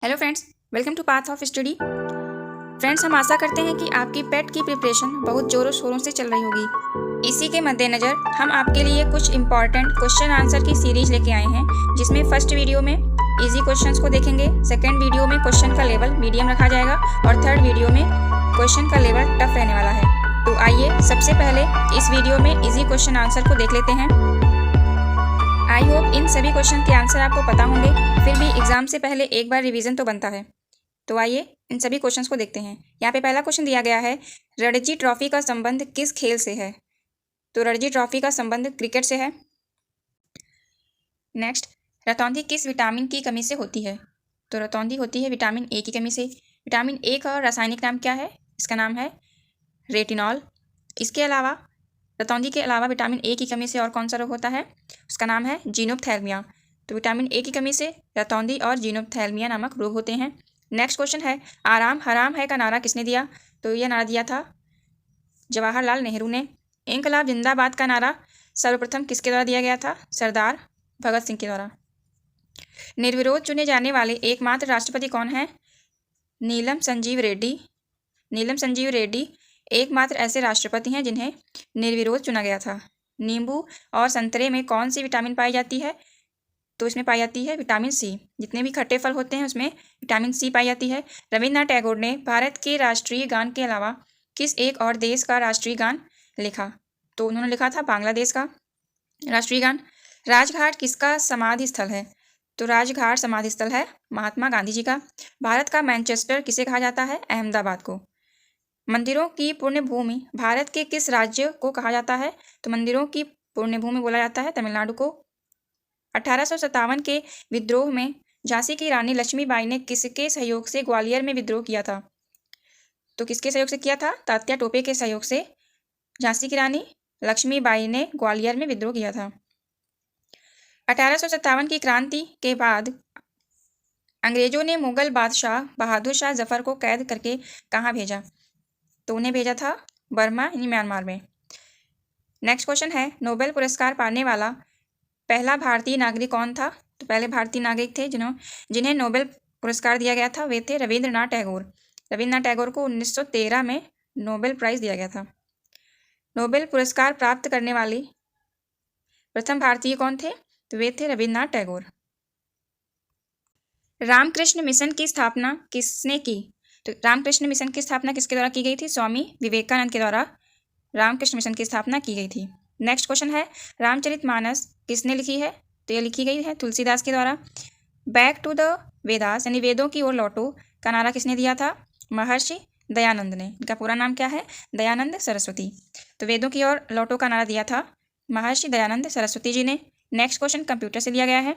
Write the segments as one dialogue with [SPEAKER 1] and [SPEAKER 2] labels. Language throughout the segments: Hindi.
[SPEAKER 1] Hello friends, welcome to path of study. Friends, हम आशा करते हैं कि आपकी पेट की प्रिपरेशन बहुत ज़ोरों शोरों से चल रही होगी। इसी के मद्देनज़र हम आपके लिए कुछ इंपॉर्टेंट क्वेश्चन आंसर की सीरीज लेके आए हैं, जिसमें फर्स्ट वीडियो में इजी क्वेश्चंस को देखेंगे, सेकंड वीडियो में क्वेश्चन का लेवल मीडियम रखा जाएगा और थर्ड वीडियो में क्वेश्चन का लेवल टफ रहने वाला है। तो आइए सबसे पहले इस वीडियो में इजी क्वेश्चन आंसर को देख लेते हैं। आई होप इन सभी क्वेश्चन के आंसर आपको पता होंगे, फिर भी एग्जाम से पहले एक बार रिवीजन तो बनता है। तो आइए इन सभी क्वेश्चंस को देखते हैं। यहाँ पे पहला क्वेश्चन दिया गया है, रणजी ट्रॉफी का संबंध किस खेल से है? तो रणजी ट्रॉफी का संबंध क्रिकेट से है। नेक्स्ट, रतौंधी किस विटामिन की कमी से होती है? तो रतौंधी होती है विटामिन ए की कमी से। विटामिन ए का रासायनिक नाम क्या है? इसका नाम है रेटिनॉल। इसके अलावा रतौंधी के अलावा विटामिन ए की कमी से और कौन सा रोग होता है? उसका नाम है जीनोप्थेल्मिया। तो विटामिन ए की कमी से रतौंधी और जीनोप्थेल्मिया नामक रोग होते हैं। नेक्स्ट क्वेश्चन है, आराम हराम है का नारा किसने दिया? तो यह नारा दिया था जवाहरलाल नेहरू ने। इंकलाब जिंदाबाद का नारा सर्वप्रथम किसके द्वारा दिया गया था? सरदार भगत सिंह के द्वारा। निर्विरोध चुने जाने वाले एकमात्र राष्ट्रपति कौन है? नीलम संजीव रेड्डी। नीलम संजीव रेड्डी एकमात्र ऐसे राष्ट्रपति हैं जिन्हें निर्विरोध चुना गया था। नींबू और संतरे में कौन सी विटामिन पाई जाती है? तो इसमें पाई जाती है विटामिन सी। जितने भी खट्टे फल होते हैं उसमें विटामिन सी पाई जाती है। रविन्द्रनाथ टैगोर ने भारत के राष्ट्रीय गान के अलावा किस एक और देश का राष्ट्रीय गान लिखा? तो उन्होंने लिखा था बांग्लादेश का राष्ट्रीय गान। राजघाट किसका समाधि स्थल है? तो राजघाट समाधि स्थल है महात्मा गांधी जी का। भारत का मैनचेस्टर किसे कहा जाता है? अहमदाबाद को। मंदिरों की पुण्य भूमि भारत के किस राज्य को कहा जाता है? तो मंदिरों की पुण्य भूमि बोला जाता है तमिलनाडु को। 1857 के विद्रोह में झांसी की रानी लक्ष्मीबाई ने किसके सहयोग से ग्वालियर में विद्रोह किया था? तो किसके सहयोग से किया था? तात्या टोपे के सहयोग से झांसी की रानी लक्ष्मीबाई ने ग्वालियर में विद्रोह किया था। 1857 की क्रांति के बाद अंग्रेजों ने मुगल बादशाह बहादुर शाह जफर को कैद करके कहाँ भेजा? तो उन्हें भेजा था बर्मा यानी म्यांमार में। नेक्स्ट क्वेश्चन है, नोबेल पुरस्कार पाने वाला पहला भारतीय नागरिक कौन था? तो पहले भारतीय नागरिक थे जिन्हें नोबेल पुरस्कार दिया गया था, वे थे रविंद्रनाथ टैगोर। रविंद्रनाथ टैगोर को 1913 में नोबेल प्राइज़ दिया गया था। नोबेल पुरस्कार प्राप्त करने वाली प्रथम भारतीय कौन थे? तो वे थे रविंद्रनाथ टैगोर। रामकृष्ण मिशन की स्थापना किसने की? तो रामकृष्ण मिशन की स्थापना किसके द्वारा की गई थी? स्वामी विवेकानंद के द्वारा रामकृष्ण मिशन की स्थापना की गई थी। नेक्स्ट क्वेश्चन है, रामचरितमानस किसने लिखी है? तो ये लिखी गई है तुलसीदास के द्वारा। बैक टू द वेदास यानी वेदों की ओर लौटो का नारा किसने दिया था? महर्षि दयानंद ने। इनका पूरा नाम क्या है? दयानंद सरस्वती। तो वेदों की ओर लौटो का नारा दिया था महर्षि दयानंद सरस्वती जी ने। नेक्स्ट क्वेश्चन कंप्यूटर से लिया गया है,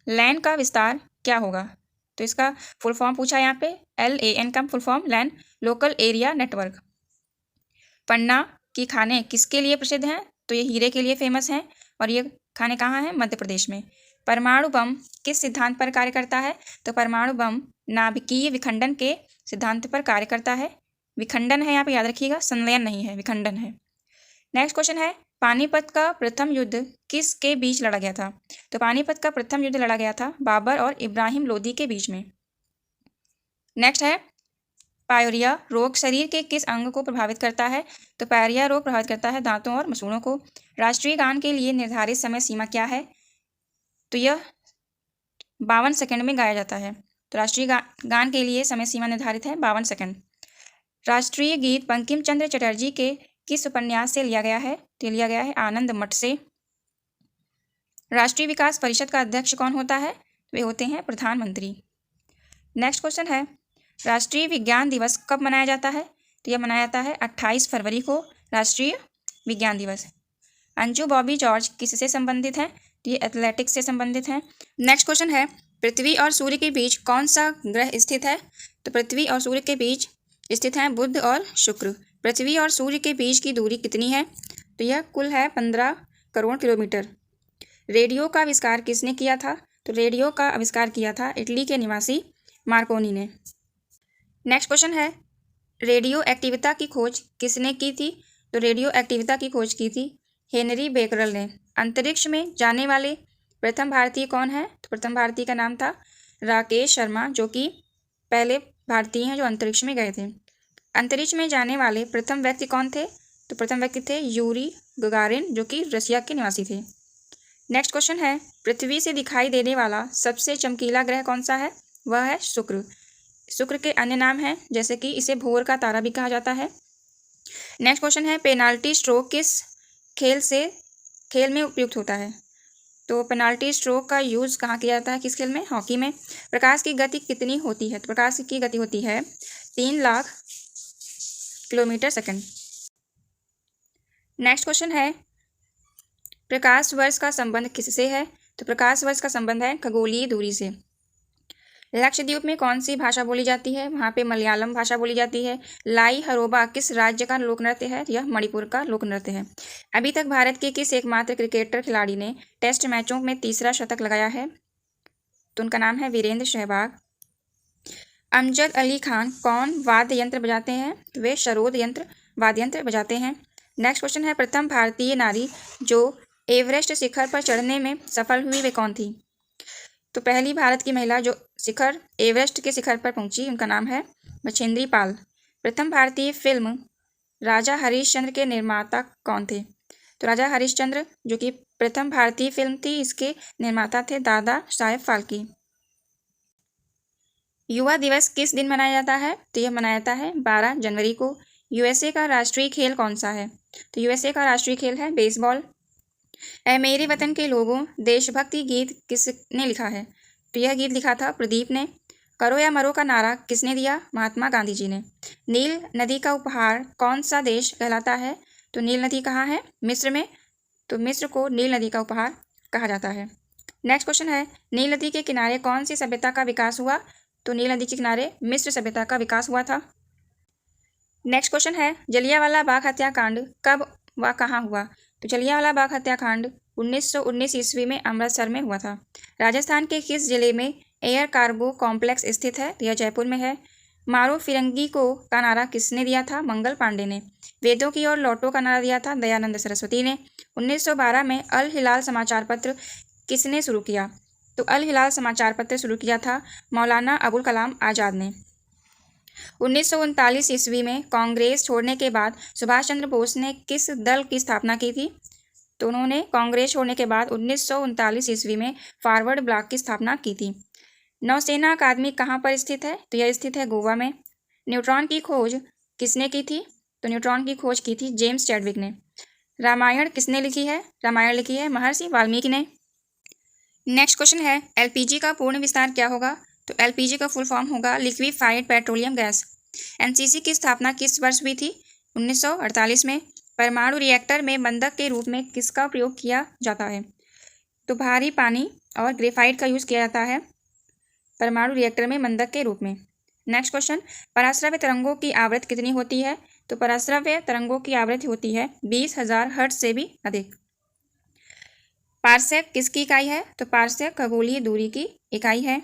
[SPEAKER 1] लैन का विस्तार क्या होगा? तो इसका फुल फॉर्म पूछा यहाँ पे, LAN का फुल फॉर्म लैन लोकल एरिया नेटवर्क। पन्ना की खाने किसके लिए प्रसिद्ध हैं? तो ये हीरे के लिए फेमस हैं और ये खाने कहाँ हैं? मध्य प्रदेश में। परमाणु बम किस सिद्धांत पर कार्य करता है? तो परमाणु बम नाभिकीय विखंडन के सिद्धांत पर कार्य करता है। विखंडन है यहाँ पे, याद रखिएगा, संलयन नहीं है, विखंडन है। नेक्स्ट क्वेश्चन है, पानीपत का प्रथम युद्ध किसके बीच लड़ा गया था? तो पानीपत का प्रथम युद्ध लड़ा गया था बाबर और इब्राहिम लोदी के बीच में। नेक्स्ट है, पायरिया रोग शरीर के किस अंग को प्रभावित करता है? तो पायरिया रोग प्रभावित करता है दांतों और मसूड़ों को। राष्ट्रीय गान के लिए निर्धारित समय सीमा क्या है? तो यह 52 सेकंड में गाया जाता है। तो राष्ट्रीय गान के लिए समय सीमा निर्धारित है 52 सेकंड। राष्ट्रीय गीत बंकिम चंद्र चटर्जी के किस उपन्यास से लिया गया है? तो लिया गया है आनंद मठ से। राष्ट्रीय विकास परिषद का अध्यक्ष कौन होता है? वे होते हैं प्रधानमंत्री। नेक्स्ट क्वेश्चन है, राष्ट्रीय विज्ञान दिवस कब मनाया जाता है? तो यह मनाया जाता है 28 फरवरी को, राष्ट्रीय विज्ञान दिवस। अंजू बॉबी जॉर्ज किससे संबंधित हैं? तो ये एथलेटिक्स से संबंधित हैं। नेक्स्ट क्वेश्चन है, पृथ्वी और सूर्य के बीच कौन सा ग्रह स्थित है? तो पृथ्वी और सूर्य के बीच स्थित हैं बुध और शुक्र। पृथ्वी और सूर्य के बीच की दूरी कितनी है? तो यह कुल है 15 करोड़ किलोमीटर। रेडियो का आविष्कार किसने किया था? तो रेडियो का आविष्कार किया था इटली के निवासी मार्कोनी ने। नेक्स्ट क्वेश्चन है, रेडियो एक्टिविटा की खोज किसने की थी? तो रेडियो एक्टिविटा की खोज की थी हेनरी बेकरल ने। अंतरिक्ष में जाने वाले प्रथम भारतीय कौन है? तो प्रथम भारतीय का नाम था राकेश शर्मा, जो कि पहले भारतीय हैं जो अंतरिक्ष में गए थे। अंतरिक्ष में जाने वाले प्रथम व्यक्ति कौन थे? तो प्रथम व्यक्ति थे यूरी गगारिन, जो कि रसिया के निवासी थे। नेक्स्ट क्वेश्चन है, पृथ्वी से दिखाई देने वाला सबसे चमकीला ग्रह कौन सा है? वह है शुक्र। शुक्र के अन्य नाम हैं, जैसे कि इसे भोर का तारा भी कहा जाता है। नेक्स्ट क्वेश्चन है, पेनाल्टी स्ट्रोक किस खेल में उपयुक्त होता है? तो पेनाल्टी स्ट्रोक का यूज़ कहाँ किया जाता है? किस खेल में? हॉकी में। प्रकाश की गति कितनी होती है? तो प्रकाश की गति होती है 3 lakh kilometre second. Next question है, प्रकाश वर्ष का संबंध किससे है? तो प्रकाश वर्ष का संबंध है खगोलीय दूरी से। लक्षद्वीप में कौन सी भाषा बोली जाती है? वहाँ पे मलयालम भाषा बोली जाती है। लाई हरोबा किस राज्य का लोक नृत्य है? यह मणिपुर का लोक नृत्य है। अभी तक भारत के किस एकमात्र क्रिकेटर खिलाड़ी ने टेस्ट मैचों में तीसरा शतक लगाया है? तो उनका नाम है वीरेंद्र सहवाग। अमजद अली खान कौन वाद्य यंत्र बजाते हैं? तो वे सरोद वाद्य यंत्र बजाते हैं। नेक्स्ट क्वेश्चन है, प्रथम भारतीय नारी जो एवरेस्ट शिखर पर चढ़ने में सफल हुई वे कौन थी? तो पहली भारत की महिला जो एवरेस्ट के शिखर पर पहुंची, उनका नाम है बछेंद्री पाल। प्रथम भारतीय फिल्म राजा हरिश्चंद्र के निर्माता कौन थे? तो राजा हरिश्चंद्र जो कि प्रथम भारतीय फिल्म थी, इसके निर्माता थे दादा साहेब फाल्के। युवा दिवस किस दिन मनाया जाता है? तो यह मनाया जाता है 12 जनवरी को। यूएसए का राष्ट्रीय खेल कौन सा है? तो यूएसए का राष्ट्रीय खेल है बेसबॉल। ऐ मेरे वतन के लोगों देशभक्ति गीत किसने लिखा है? तो यह गीत लिखा था प्रदीप ने। करो या मरो का नारा किसने दिया? महात्मा गांधी जी ने। नील नदी का उपहार कौन सा देश कहलाता है? तो नील नदी कहाँ है? मिस्र में। तो मिस्र को नील नदी का उपहार कहा जाता है। नेक्स्ट क्वेश्चन है, नील नदी के किनारे कौन सी सभ्यता का विकास हुआ? तो नील नदी के किनारे मिस्र सभ्यता का विकास हुआ था। नेक्स्ट क्वेश्चन है, जलियांवाला बाग हत्याकांड कब व कहाँ हुआ? तो जलियांवाला बाग हत्याकांड 1919 ईस्वी में अमृतसर में हुआ था। राजस्थान के किस जिले में एयर कार्गो कॉम्प्लेक्स स्थित है? तो यह जयपुर में है। मारो फिरंगी को का नारा किसने दिया था? मंगल पांडे ने। वेदों की ओर लौटो का नारा दिया था दयानंद सरस्वती ने। 1912 में अल हिलाल समाचार पत्र किसने शुरू किया? तो अल हिलाल समाचार पत्र शुरू किया था मौलाना अबुल कलाम आज़ाद ने। 1939 ईस्वी में कांग्रेस छोड़ने के बाद सुभाष चंद्र बोस ने किस दल की स्थापना की थी? तो उन्होंने कांग्रेस छोड़ने के बाद 1939 ईस्वी में फॉरवर्ड ब्लॉक की स्थापना की थी। नौसेना अकादमी कहाँ पर स्थित है? तो यह स्थित है गोवा में। न्यूट्रॉन की खोज किसने की थी? तो न्यूट्रॉन की खोज की थी जेम्स चैडविक ने। रामायण किसने लिखी है? रामायण लिखी है महर्षि वाल्मीकि ने। नेक्स्ट क्वेश्चन है, एलपीजी का पूर्ण विस्तार क्या होगा? तो एलपीजी का फुल फॉर्म होगा लिक्विफाइड पेट्रोलियम गैस। एनसीसी की स्थापना किस वर्ष हुई थी? 1948 में। परमाणु रिएक्टर में बंधक के रूप में किसका प्रयोग किया जाता है? तो भारी पानी और ग्रेफाइट का यूज़ किया जाता है परमाणु रिएक्टर में बंधक के रूप में। नेक्स्ट क्वेश्चन, पराश्रव्य तरंगों की आवृत्ति कितनी होती है? तो पराश्रव्य तरंगों की आवृत्ति होती है 20,000 हर्ट्ज से भी अधिक। पारसेक किसकी इकाई है? तो पारसेक खगोलीय दूरी की इकाई है।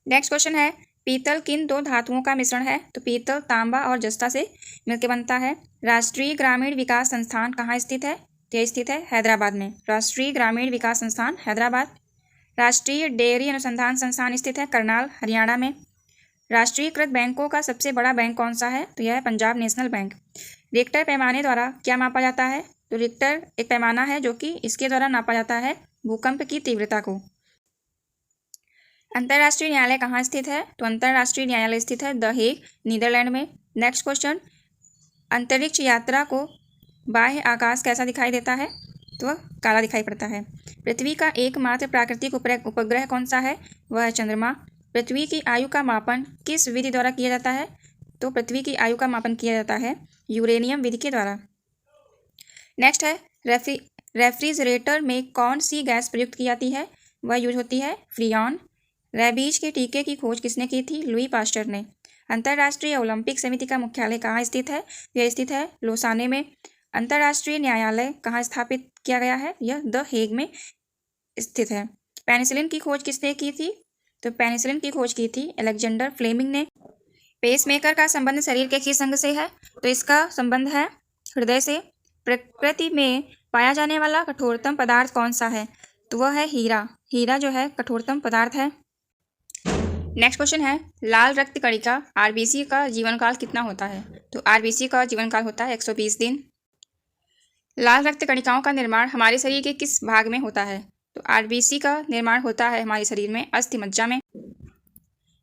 [SPEAKER 1] नेक्स्ट क्वेश्चन है, पीतल किन दो धातुओं का मिश्रण है? तो पीतल तांबा और जस्ता से मिलकर बनता है। राष्ट्रीय ग्रामीण विकास संस्थान कहाँ स्थित है? तो यह स्थित है हैदराबाद में। राष्ट्रीय ग्रामीण विकास संस्थान हैदराबाद। राष्ट्रीय डेयरी अनुसंधान संस्थान स्थित है करनाल हरियाणा में। राष्ट्रीयकृत बैंकों का सबसे बड़ा बैंक कौन सा है? तो यह है पंजाब नेशनल बैंक। रिक्टर पैमाने द्वारा क्या मापा जाता है? तो रिक्टर एक पैमाना है जो कि इसके द्वारा नापा जाता है भूकंप की तीव्रता को। अंतर्राष्ट्रीय न्यायालय कहाँ स्थित है? तो अंतर्राष्ट्रीय न्यायालय स्थित है द हेग नीदरलैंड में। नेक्स्ट क्वेश्चन, अंतरिक्ष यात्रा को बाह्य आकाश कैसा दिखाई देता है? तो वह काला दिखाई पड़ता है। पृथ्वी का एकमात्र प्राकृतिक उपग्रह कौन सा है? वह है चंद्रमा। पृथ्वी की आयु का मापन किस विधि द्वारा किया जाता है? तो पृथ्वी की आयु का मापन किया जाता है यूरेनियम विधि के द्वारा। नेक्स्ट है, रेफ्रिजरेटर में कौन सी गैस प्रयुक्त की जाती है? वह यूज होती है फ्रीऑन। रेबीज के टीके की खोज किसने की थी? लुई पास्टर ने। अंतर्राष्ट्रीय ओलंपिक समिति का मुख्यालय कहाँ स्थित है? यह स्थित है लोसाने में। अंतर्राष्ट्रीय न्यायालय कहाँ स्थापित किया गया है? यह द हेग में स्थित है। पेनिसिलिन की खोज किसने की थी? तो पेनिसिलिन की खोज की थी अलेक्जेंडर फ्लेमिंग ने। पेसमेकर का संबंध शरीर के किस अंग से है? तो इसका संबंध है हृदय से। प्रकृति में पाया जाने वाला कठोरतम पदार्थ कौन सा है? तो वह है हीरा। हीरा जो है कठोरतम पदार्थ है। नेक्स्ट क्वेश्चन है, लाल रक्त कणिका आरबीसी का जीवन काल कितना होता है? तो आरबीसी का जीवन काल होता है 120 दिन। लाल रक्त कणिकाओं का निर्माण हमारे शरीर के किस भाग में होता है? तो आरबीसी का निर्माण होता है हमारे शरीर में अस्थि मज्जा में।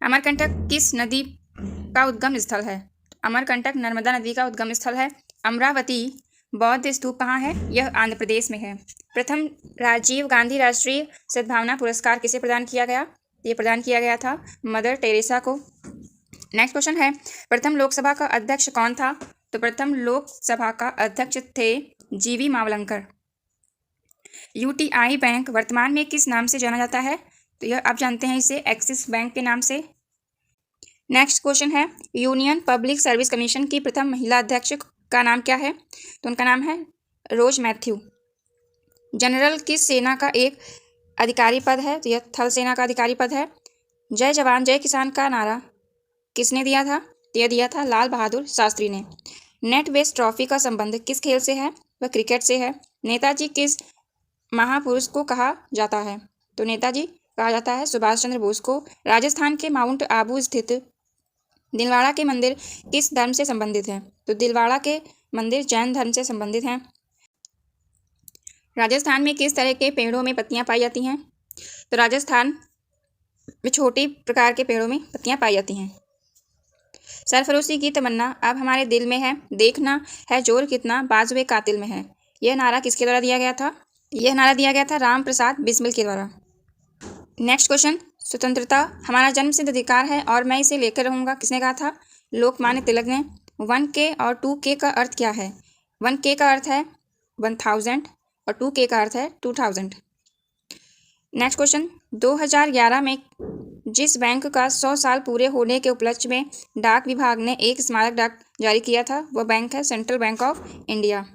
[SPEAKER 1] अमरकंटक किस नदी का उद्गम स्थल है? अमरकंटक नर्मदा नदी का उद्गम स्थल है। अमरावती बौद्ध स्तूप कहाँ है? यह आंध्र प्रदेश में है। प्रथम राजीव गांधी राष्ट्रीय सद्भावना पुरस्कार किसे प्रदान किया गया? ये प्रदान किया गया था मदर टेरेसा को। नेक्स्ट क्वेश्चन है, प्रथम लोकसभा का अध्यक्ष कौन था? तो प्रथम लोकसभा का अध्यक्ष थे जीवी मावलंकर। यूटीआई बैंक वर्तमान में किस नाम से जाना जाता है? तो यह आप जानते हैं इसे एक्सिस बैंक के नाम से। नेक्स्ट क्वेश्चन है, यूनियन पब्लिक सर्विस कमीशन की प्रथम महिला अध्यक्ष का नाम क्या है? तो उनका नाम है रोज मैथ्यू। जनरल किस सेना का एक अधिकारी पद है? तो यह थल सेना का अधिकारी पद है। जय जवान जय किसान का नारा किसने दिया था? तो यह दिया था लाल बहादुर शास्त्री ने। नेट वेस्ट ट्रॉफी का संबंध किस खेल से है? वह क्रिकेट से है। नेताजी किस महापुरुष को कहा जाता है? तो नेताजी कहा जाता है सुभाष चंद्र बोस को। राजस्थान के माउंट आबू स्थित दिलवाड़ा के मंदिर किस धर्म से संबंधित है? तो दिलवाड़ा के मंदिर जैन धर्म से संबंधित हैं। राजस्थान में किस तरह के पेड़ों में पत्तियां पाई जाती हैं? तो राजस्थान में छोटी प्रकार के पेड़ों में पत्तियां पाई जाती हैं। सरफरोशी की तमन्ना अब हमारे दिल में है, देखना है जोर कितना बाजुए कातिल में है। यह नारा किसके द्वारा दिया गया था? यह नारा दिया गया था राम प्रसाद बिस्मिल के द्वारा। नेक्स्ट क्वेश्चन, स्वतंत्रता हमारा जन्मसिद्ध अधिकार है और मैं इसे लेकर रहूँगा किसने कहा था? लोकमान्य तिलक ने। 1K और 2K का अर्थ क्या है? 1K का अर्थ है 1000 और 2K का अर्थ है 2000। नेक्स्ट क्वेश्चन, 2011 में जिस बैंक का 100 साल पूरे होने के उपलक्ष्य में डाक विभाग ने एक स्मारक डाक जारी किया था, वह बैंक है सेंट्रल बैंक ऑफ इंडिया।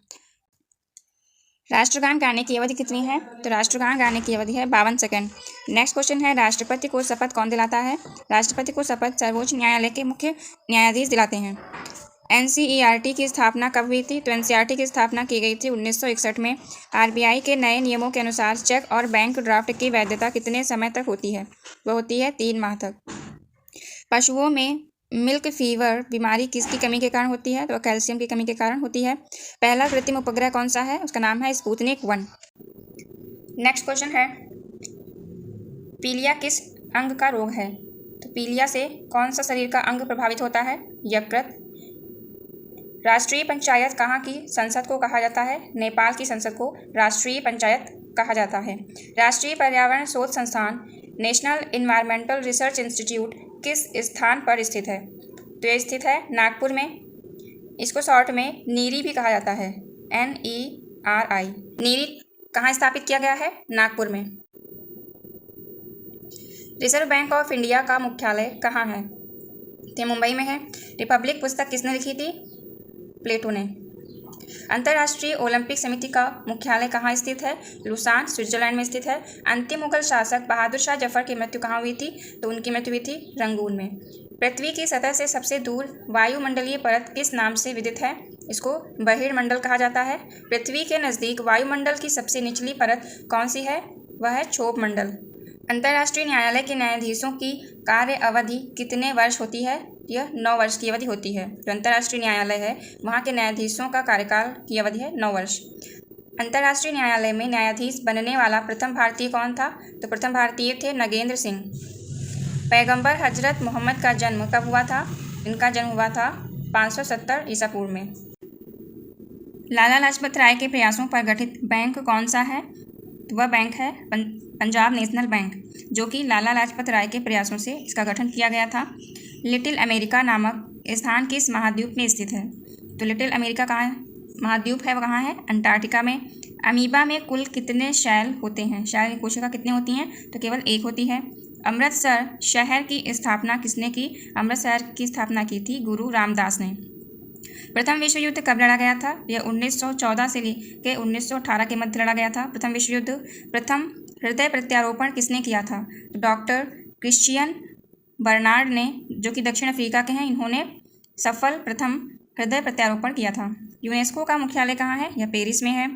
[SPEAKER 1] राष्ट्रगान गाने की अवधि कितनी है? तो राष्ट्रगान गाने की अवधि है 52 सेकंड। नेक्स्ट क्वेश्चन है, राष्ट्रपति को शपथ कौन दिलाता है? राष्ट्रपति को शपथ सर्वोच्च न्यायालय के मुख्य न्यायाधीश दिलाते हैं। एनसीईआरटी की स्थापना कब हुई थी? तो एनसीईआरटी की स्थापना की गई थी 1961 में। आरबीआई के नए नियमों के अनुसार चेक और बैंक ड्राफ्ट की वैधता कितने समय तक होती है? वह होती है 3 माह तक। पशुओं में मिल्क फीवर बीमारी किसकी कमी के कारण होती है? तो कैल्शियम की कमी के कारण होती है। पहला कृत्रिम उपग्रह कौन सा है? उसका नाम है स्पुतनिक 1। नेक्स्ट क्वेश्चन है, पीलिया किस अंग का रोग है? तो पीलिया से कौन सा शरीर का अंग प्रभावित होता है? यकृत। राष्ट्रीय पंचायत कहाँ की संसद को कहा जाता है? नेपाल की संसद को राष्ट्रीय पंचायत कहा जाता है। राष्ट्रीय पर्यावरण शोध संस्थान नेशनल इन्वायरमेंटल रिसर्च इंस्टीट्यूट किस स्थान पर स्थित है? तो यह स्थित है नागपुर में। इसको शॉर्ट में नीरी भी कहा जाता है, NERI। नीरी कहाँ स्थापित किया गया है? नागपुर में। रिजर्व बैंक ऑफ इंडिया का मुख्यालय कहाँ है? तो मुंबई में है। रिपब्लिक पुस्तक किसने लिखी थी? प्लेटो ने। अंतर्राष्ट्रीय ओलंपिक समिति का मुख्यालय कहाँ स्थित है? लुसान स्विट्जरलैंड में स्थित है। अंतिम मुगल शासक बहादुर शाह जफर की मृत्यु कहाँ हुई थी? तो उनकी मृत्यु हुई थी रंगून में। पृथ्वी की सतह से सबसे दूर वायुमंडलीय परत किस नाम से विदित है? इसको बहिर्मंडल कहा जाता है। पृथ्वी के नज़दीक वायुमंडल की सबसे निचली परत कौन सी है? वह है क्षोभ मंडल। अंतर्राष्ट्रीय न्यायालय के न्यायाधीशों की कार्य अवधि कितने वर्ष होती है? यह 9 वर्ष की अवधि होती है। जो अंतर्राष्ट्रीय न्यायालय है वहाँ के न्यायाधीशों का कार्यकाल की अवधि है 9 वर्ष। अंतर्राष्ट्रीय न्यायालय में न्यायाधीश बनने वाला प्रथम भारतीय कौन था? तो प्रथम भारतीय थे नगेंद्र सिंह। पैगंबर हजरत मोहम्मद का जन्म कब हुआ था? इनका जन्म हुआ था 570 ईसा पूर्व में। लाला लाजपत राय के प्रयासों पर गठित बैंक कौन सा है? तो वह बैंक है पंजाब नेशनल बैंक, जो कि लाला लाजपत राय के प्रयासों से इसका गठन किया गया था। लिटिल अमेरिका नामक स्थान किस महाद्वीप में स्थित है? तो लिटिल अमेरिका कहाँ महाद्वीप है? वह कहाँ है? अंटार्कटिका में। अमीबा में कुल कितने शैल होते हैं? शैल की कोशिका कितनी होती हैं? तो केवल 1 होती है। अमृतसर शहर की स्थापना किसने की? अमृतसर की स्थापना की थी गुरु रामदास ने। प्रथम विश्व युद्ध कब लड़ा गया था? यह 1914 से लेकर 1918 के मध्य लड़ा गया था प्रथम विश्व युद्ध। प्रथम हृदय प्रत्यारोपण किसने किया था? तो डॉक्टर क्रिश्चियन बर्नार्ड ने, जो कि दक्षिण अफ्रीका के हैं। इन्होंने सफल प्रथम हृदय प्रत्यारोपण किया था। यूनेस्को का मुख्यालय कहाँ है? यह पेरिस में है।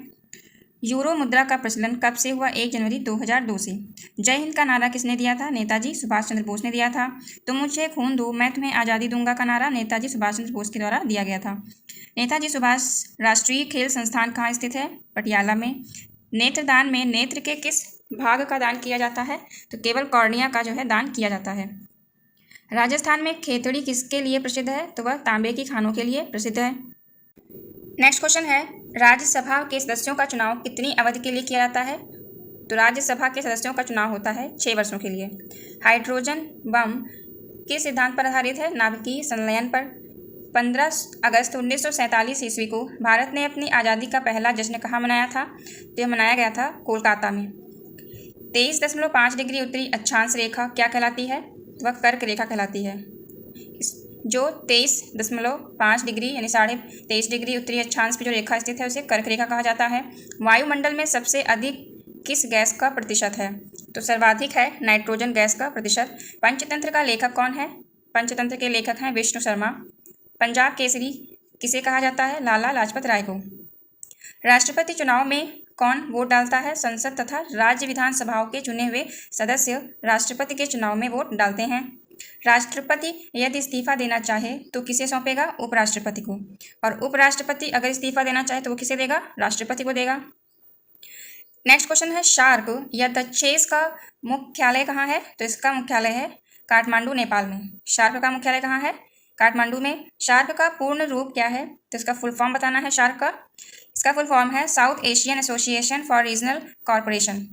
[SPEAKER 1] यूरो मुद्रा का प्रचलन कब से हुआ? 1 जनवरी 2002 से। जय हिंद का नारा किसने दिया था? नेताजी सुभाष चंद्र बोस ने दिया था। तुम मुझे खून दो मैं तुम्हें आज़ादी दूंगा का नारा नेताजी सुभाष चंद्र बोस के द्वारा दिया गया था। नेताजी सुभाष राष्ट्रीय खेल संस्थान कहाँ स्थित है? पटियाला में। नेत्रदान में नेत्र के किस भाग का दान किया जाता है? तो केवल कॉर्निया का जो है दान किया जाता है। राजस्थान में खेतड़ी किसके लिए प्रसिद्ध है? तो वह तांबे की खानों के लिए प्रसिद्ध है। नेक्स्ट क्वेश्चन है, राज्यसभा के सदस्यों का चुनाव कितनी अवधि के लिए किया जाता है? तो राज्यसभा के सदस्यों का चुनाव होता है 6 वर्षों के लिए। हाइड्रोजन बम किस सिद्धांत पर आधारित है? नाभिकीय संलयन पर। 15 अगस्त 1947 ईस्वी को भारत ने अपनी आज़ादी का पहला जश्न कहाँ मनाया था? तो यह मनाया गया था कोलकाता में। 23.5 डिग्री उत्तरी अक्षांश रेखा क्या कहलाती है? तो वह कर्क रेखा कहलाती है। जो 23.5 डिग्री यानी 23.5 डिग्री उत्तरी अक्षांश पर जो रेखा स्थित है उसे कर्क रेखा कहा जाता है। वायुमंडल में सबसे अधिक किस गैस का प्रतिशत है? तो सर्वाधिक है नाइट्रोजन गैस का प्रतिशत। पंचतंत्र का लेखक कौन है? पंचतंत्र के लेखक हैं विष्णु शर्मा। पंजाब केसरी किसे कहा जाता है? लाला लाजपत राय को। राष्ट्रपति चुनाव में कौन वोट डालता है? संसद तथा राज्य विधानसभाओं के चुने हुए सदस्य राष्ट्रपति के चुनाव में वोट डालते हैं। राष्ट्रपति यदि इस्तीफा देना चाहे तो किसे सौंपेगा? उपराष्ट्रपति को। और उपराष्ट्रपति अगर इस्तीफा देना चाहे तो वो किसे देगा? राष्ट्रपति को देगा। नेक्स्ट क्वेश्चन है, शार्क या दक्षेस का मुख्यालय कहाँ है? तो इसका मुख्यालय है काठमांडू, नेपाल में। शार्क का मुख्यालय कहाँ है? काठमांडू में। शार्क का पूर्ण रूप क्या है? तो इसका फुल फॉर्म बताना है शार्क का। इसका फुल फॉर्म है south Asian association for regional corporation.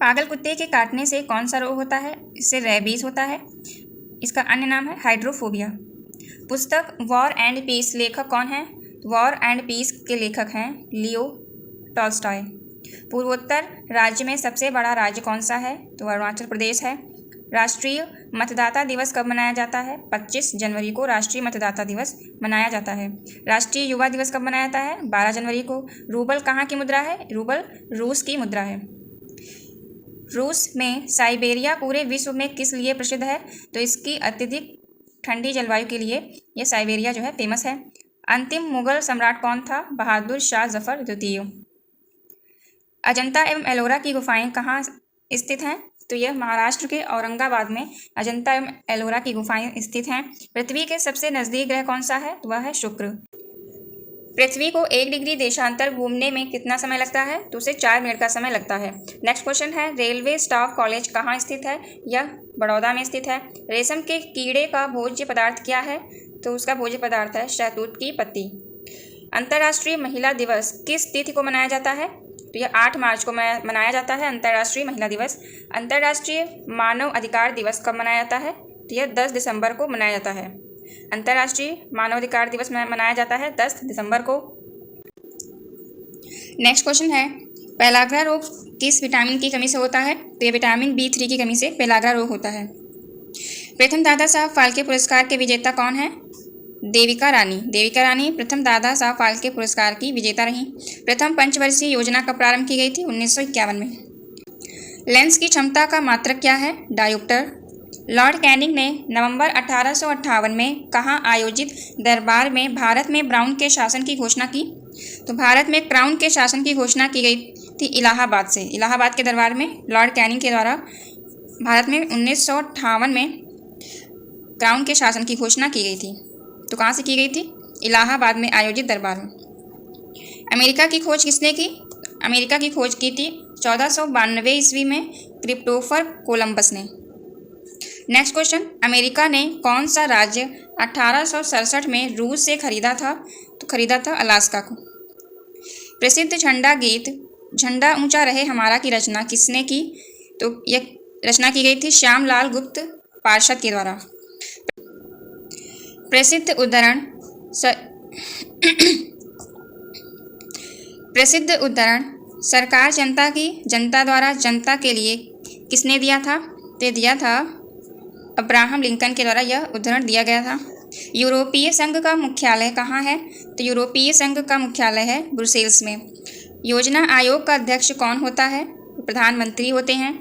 [SPEAKER 1] पागल कुत्ते के काटने से कौन सा रोग होता है? इससे रेबीज होता है। इसका अन्य नाम है हाइड्रोफोबिया। पुस्तक वॉर एंड पीस लेखक कौन है? वॉर एंड पीस के लेखक हैं लियो टॉल्स्टॉय। पूर्वोत्तर राज्य में सबसे बड़ा राज्य कौन सा है? तो अरुणाचल प्रदेश है। राष्ट्रीय मतदाता दिवस कब मनाया जाता है? 25 जनवरी को राष्ट्रीय मतदाता दिवस मनाया जाता है। राष्ट्रीय युवा दिवस कब मनाया जाता है? 12 जनवरी को। रूबल कहाँ की मुद्रा है? रूबल रूस की मुद्रा है। रूस में साइबेरिया पूरे विश्व में किस लिए प्रसिद्ध है? तो इसकी अत्यधिक ठंडी जलवायु के लिए यह साइबेरिया जो है फेमस है। अंतिम मुगल सम्राट कौन था? बहादुर शाह जफर द्वितीय। अजंता एवं एलोरा की गुफाएं कहाँ स्थित हैं? तो यह महाराष्ट्र के औरंगाबाद में अजंता एवं एलोरा की गुफाएं स्थित हैं। पृथ्वी के सबसे नजदीक ग्रह कौन सा है? वह है शुक्र। पृथ्वी को 1 डिग्री देशांतर घूमने में कितना समय लगता है? तो उसे 4 मिनट का समय लगता है। नेक्स्ट क्वेश्चन है, रेलवे स्टाफ कॉलेज कहाँ स्थित है? यह बड़ौदा में स्थित है। रेशम के कीड़े का भोज्य पदार्थ क्या है? तो उसका भोज्य पदार्थ है शहतूत की पत्ती। अंतर्राष्ट्रीय महिला दिवस किस तिथि को मनाया जाता है? तो यह 8 मार्च को मनाया जाता है अंतर्राष्ट्रीय महिला दिवस। अंतर्राष्ट्रीय मानव अधिकार दिवस कब मनाया जाता है? तो यह 10 दिसंबर को मनाया जाता है। अंतर्राष्ट्रीय मानवाधिकार दिवस मनाया जाता है 10 दिसंबर को। नेक्स्ट क्वेश्चन है, पेलाग्रा रोग किस विटामिन की कमी से होता है? तो यह विटामिन B3 की कमी से पेलाग्रा रोग होता है। प्रथम दादा साहब फाल्के पुरस्कार के विजेता कौन है? देविका रानी। देविका रानी प्रथम दादा साहब फाल्के पुरस्कार की विजेता रहीं। प्रथम पंचवर्षीय योजना कब प्रारंभ की गई थी? 1951 में। लेंस की क्षमता का मात्रक क्या है? डायोप्टर। लॉर्ड कैनिंग ने नवंबर 1858 में कहाँ आयोजित दरबार में भारत में ब्राउन के शासन की घोषणा की? तो भारत में क्राउन के शासन की घोषणा की गई थी इलाहाबाद से। इलाहाबाद के दरबार में लॉर्ड कैनिंग के द्वारा भारत में 1958 में क्राउन के शासन की घोषणा की गई थी। तो कहाँ से की गई थी? इलाहाबाद में आयोजित दरबार में। अमेरिका की खोज किसने की? अमेरिका की खोज की थी 1492 ईस्वी में क्रिप्टोफर कोलंबस ने। नेक्स्ट क्वेश्चन, अमेरिका ने कौन सा राज्य 1867 में रूस से खरीदा था? तो खरीदा था अलास्का को। प्रसिद्ध झंडा गीत झंडा ऊंचा रहे हमारा की रचना किसने की? तो यह रचना की गई थी श्यामलाल गुप्त पार्षद के द्वारा। प्रसिद्ध उद्धरण सरकार जनता की जनता द्वारा जनता के लिए किसने दिया था? तो दिया था अब्राहम लिंकन के द्वारा यह उद्धरण दिया गया था। यूरोपीय संघ का मुख्यालय कहाँ है? तो यूरोपीय संघ का मुख्यालय है ब्रुसेल्स में। योजना आयोग का अध्यक्ष कौन होता है? प्रधानमंत्री होते हैं।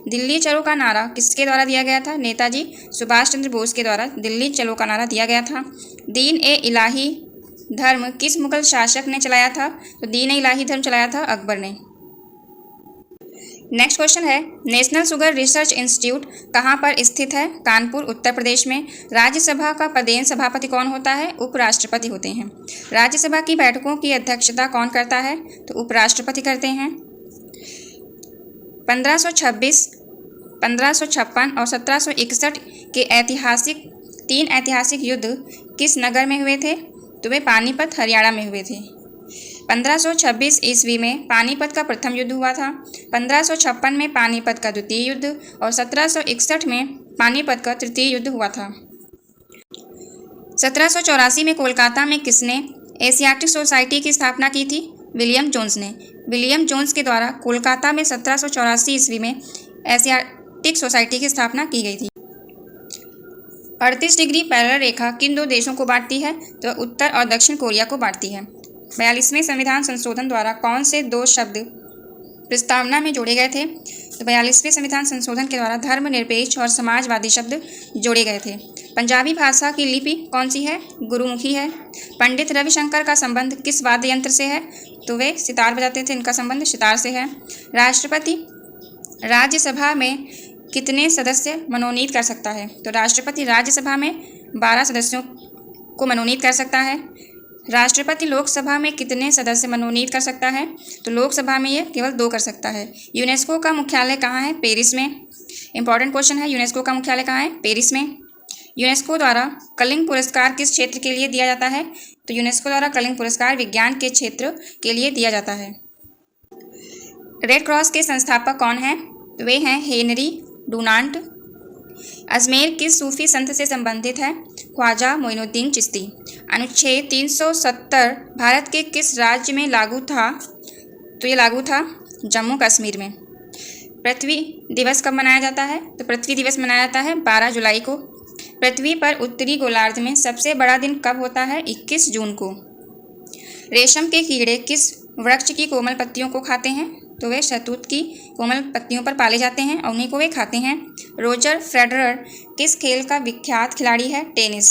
[SPEAKER 1] दिल्ली चलो का नारा किसके द्वारा दिया गया था? नेताजी सुभाष चंद्र बोस के द्वारा दिल्ली चलो का नारा दिया गया था। दीन ए इलाही धर्म किस मुगल शासक ने चलाया था? तो दीन इलाही धर्म चलाया था अकबर ने। नेक्स्ट क्वेश्चन है, नेशनल शुगर रिसर्च इंस्टीट्यूट कहाँ पर स्थित है? कानपुर, उत्तर प्रदेश में। राज्यसभा का पदेन सभापति कौन होता है? उपराष्ट्रपति होते हैं। राज्यसभा की बैठकों की अध्यक्षता कौन करता है? तो उपराष्ट्रपति करते हैं। 1526, 1556 और 1761 के तीन ऐतिहासिक युद्ध किस नगर में हुए थे? तो वे पानीपत, हरियाणा में हुए थे। 1526 ईस्वी में पानीपत का प्रथम युद्ध हुआ था। 1556 में पानीपत का द्वितीय युद्ध और 1761 में पानीपत का तृतीय युद्ध हुआ था। 1784 में कोलकाता में किसने एशियाटिक सोसाइटी की स्थापना की थी? विलियम जोन्स ने। विलियम जोन्स के द्वारा कोलकाता में 1784 ईस्वी में एशियाटिक सोसाइटी की स्थापना की गई थी। 38 डिग्री पैरेलल रेखा किन दो देशों को बांटती है? तो उत्तर और दक्षिण कोरिया को बांटती है। 42वें संविधान संशोधन द्वारा कौन से दो शब्द प्रस्तावना में जोड़े गए थे? तो 42वें संविधान संशोधन के द्वारा धर्मनिरपेक्ष और समाजवादी शब्द जोड़े गए थे। पंजाबी भाषा की लिपि कौन सी है? गुरुमुखी है। पंडित रविशंकर का संबंध किस वाद्य यंत्र से है? तो वे सितार बजाते थे, इनका संबंध सितार से है। राष्ट्रपति राज्यसभा में कितने सदस्य मनोनीत कर सकता है? तो राष्ट्रपति राज्यसभा में 12 सदस्यों को मनोनीत कर सकता है। राष्ट्रपति लोकसभा में कितने सदस्य मनोनीत कर सकता है? तो लोकसभा में ये केवल 2 कर सकता है। यूनेस्को का मुख्यालय कहाँ है? पेरिस में। इंपॉर्टेंट क्वेश्चन है, यूनेस्को का मुख्यालय कहाँ है? पेरिस में। यूनेस्को द्वारा कलिंग पुरस्कार किस क्षेत्र के लिए दिया जाता है? तो यूनेस्को द्वारा कलिंग पुरस्कार विज्ञान के क्षेत्र के लिए दिया जाता है। रेड क्रॉस के संस्थापक कौन हैं? तो वे हैं हेनरी डुनांट। अजमेर किस सूफी संत से संबंधित है? ख्वाजा मोइनुद्दीन चिश्ती। अनुच्छेद 370 भारत के किस राज्य में लागू था? तो ये लागू था जम्मू कश्मीर में। पृथ्वी दिवस कब मनाया जाता है? तो पृथ्वी दिवस मनाया जाता है 12 जुलाई को। पृथ्वी पर उत्तरी गोलार्ध में सबसे बड़ा दिन कब होता है? 21 जून को। रेशम के कीड़े किस वृक्ष की कोमल पत्तियों को खाते हैं? तो वे शहतूत की कोमल पत्तियों पर पाले जाते हैं और उन्हीं को वे खाते हैं। रोजर फेडरर किस खेल का विख्यात खिलाड़ी है? टेनिस।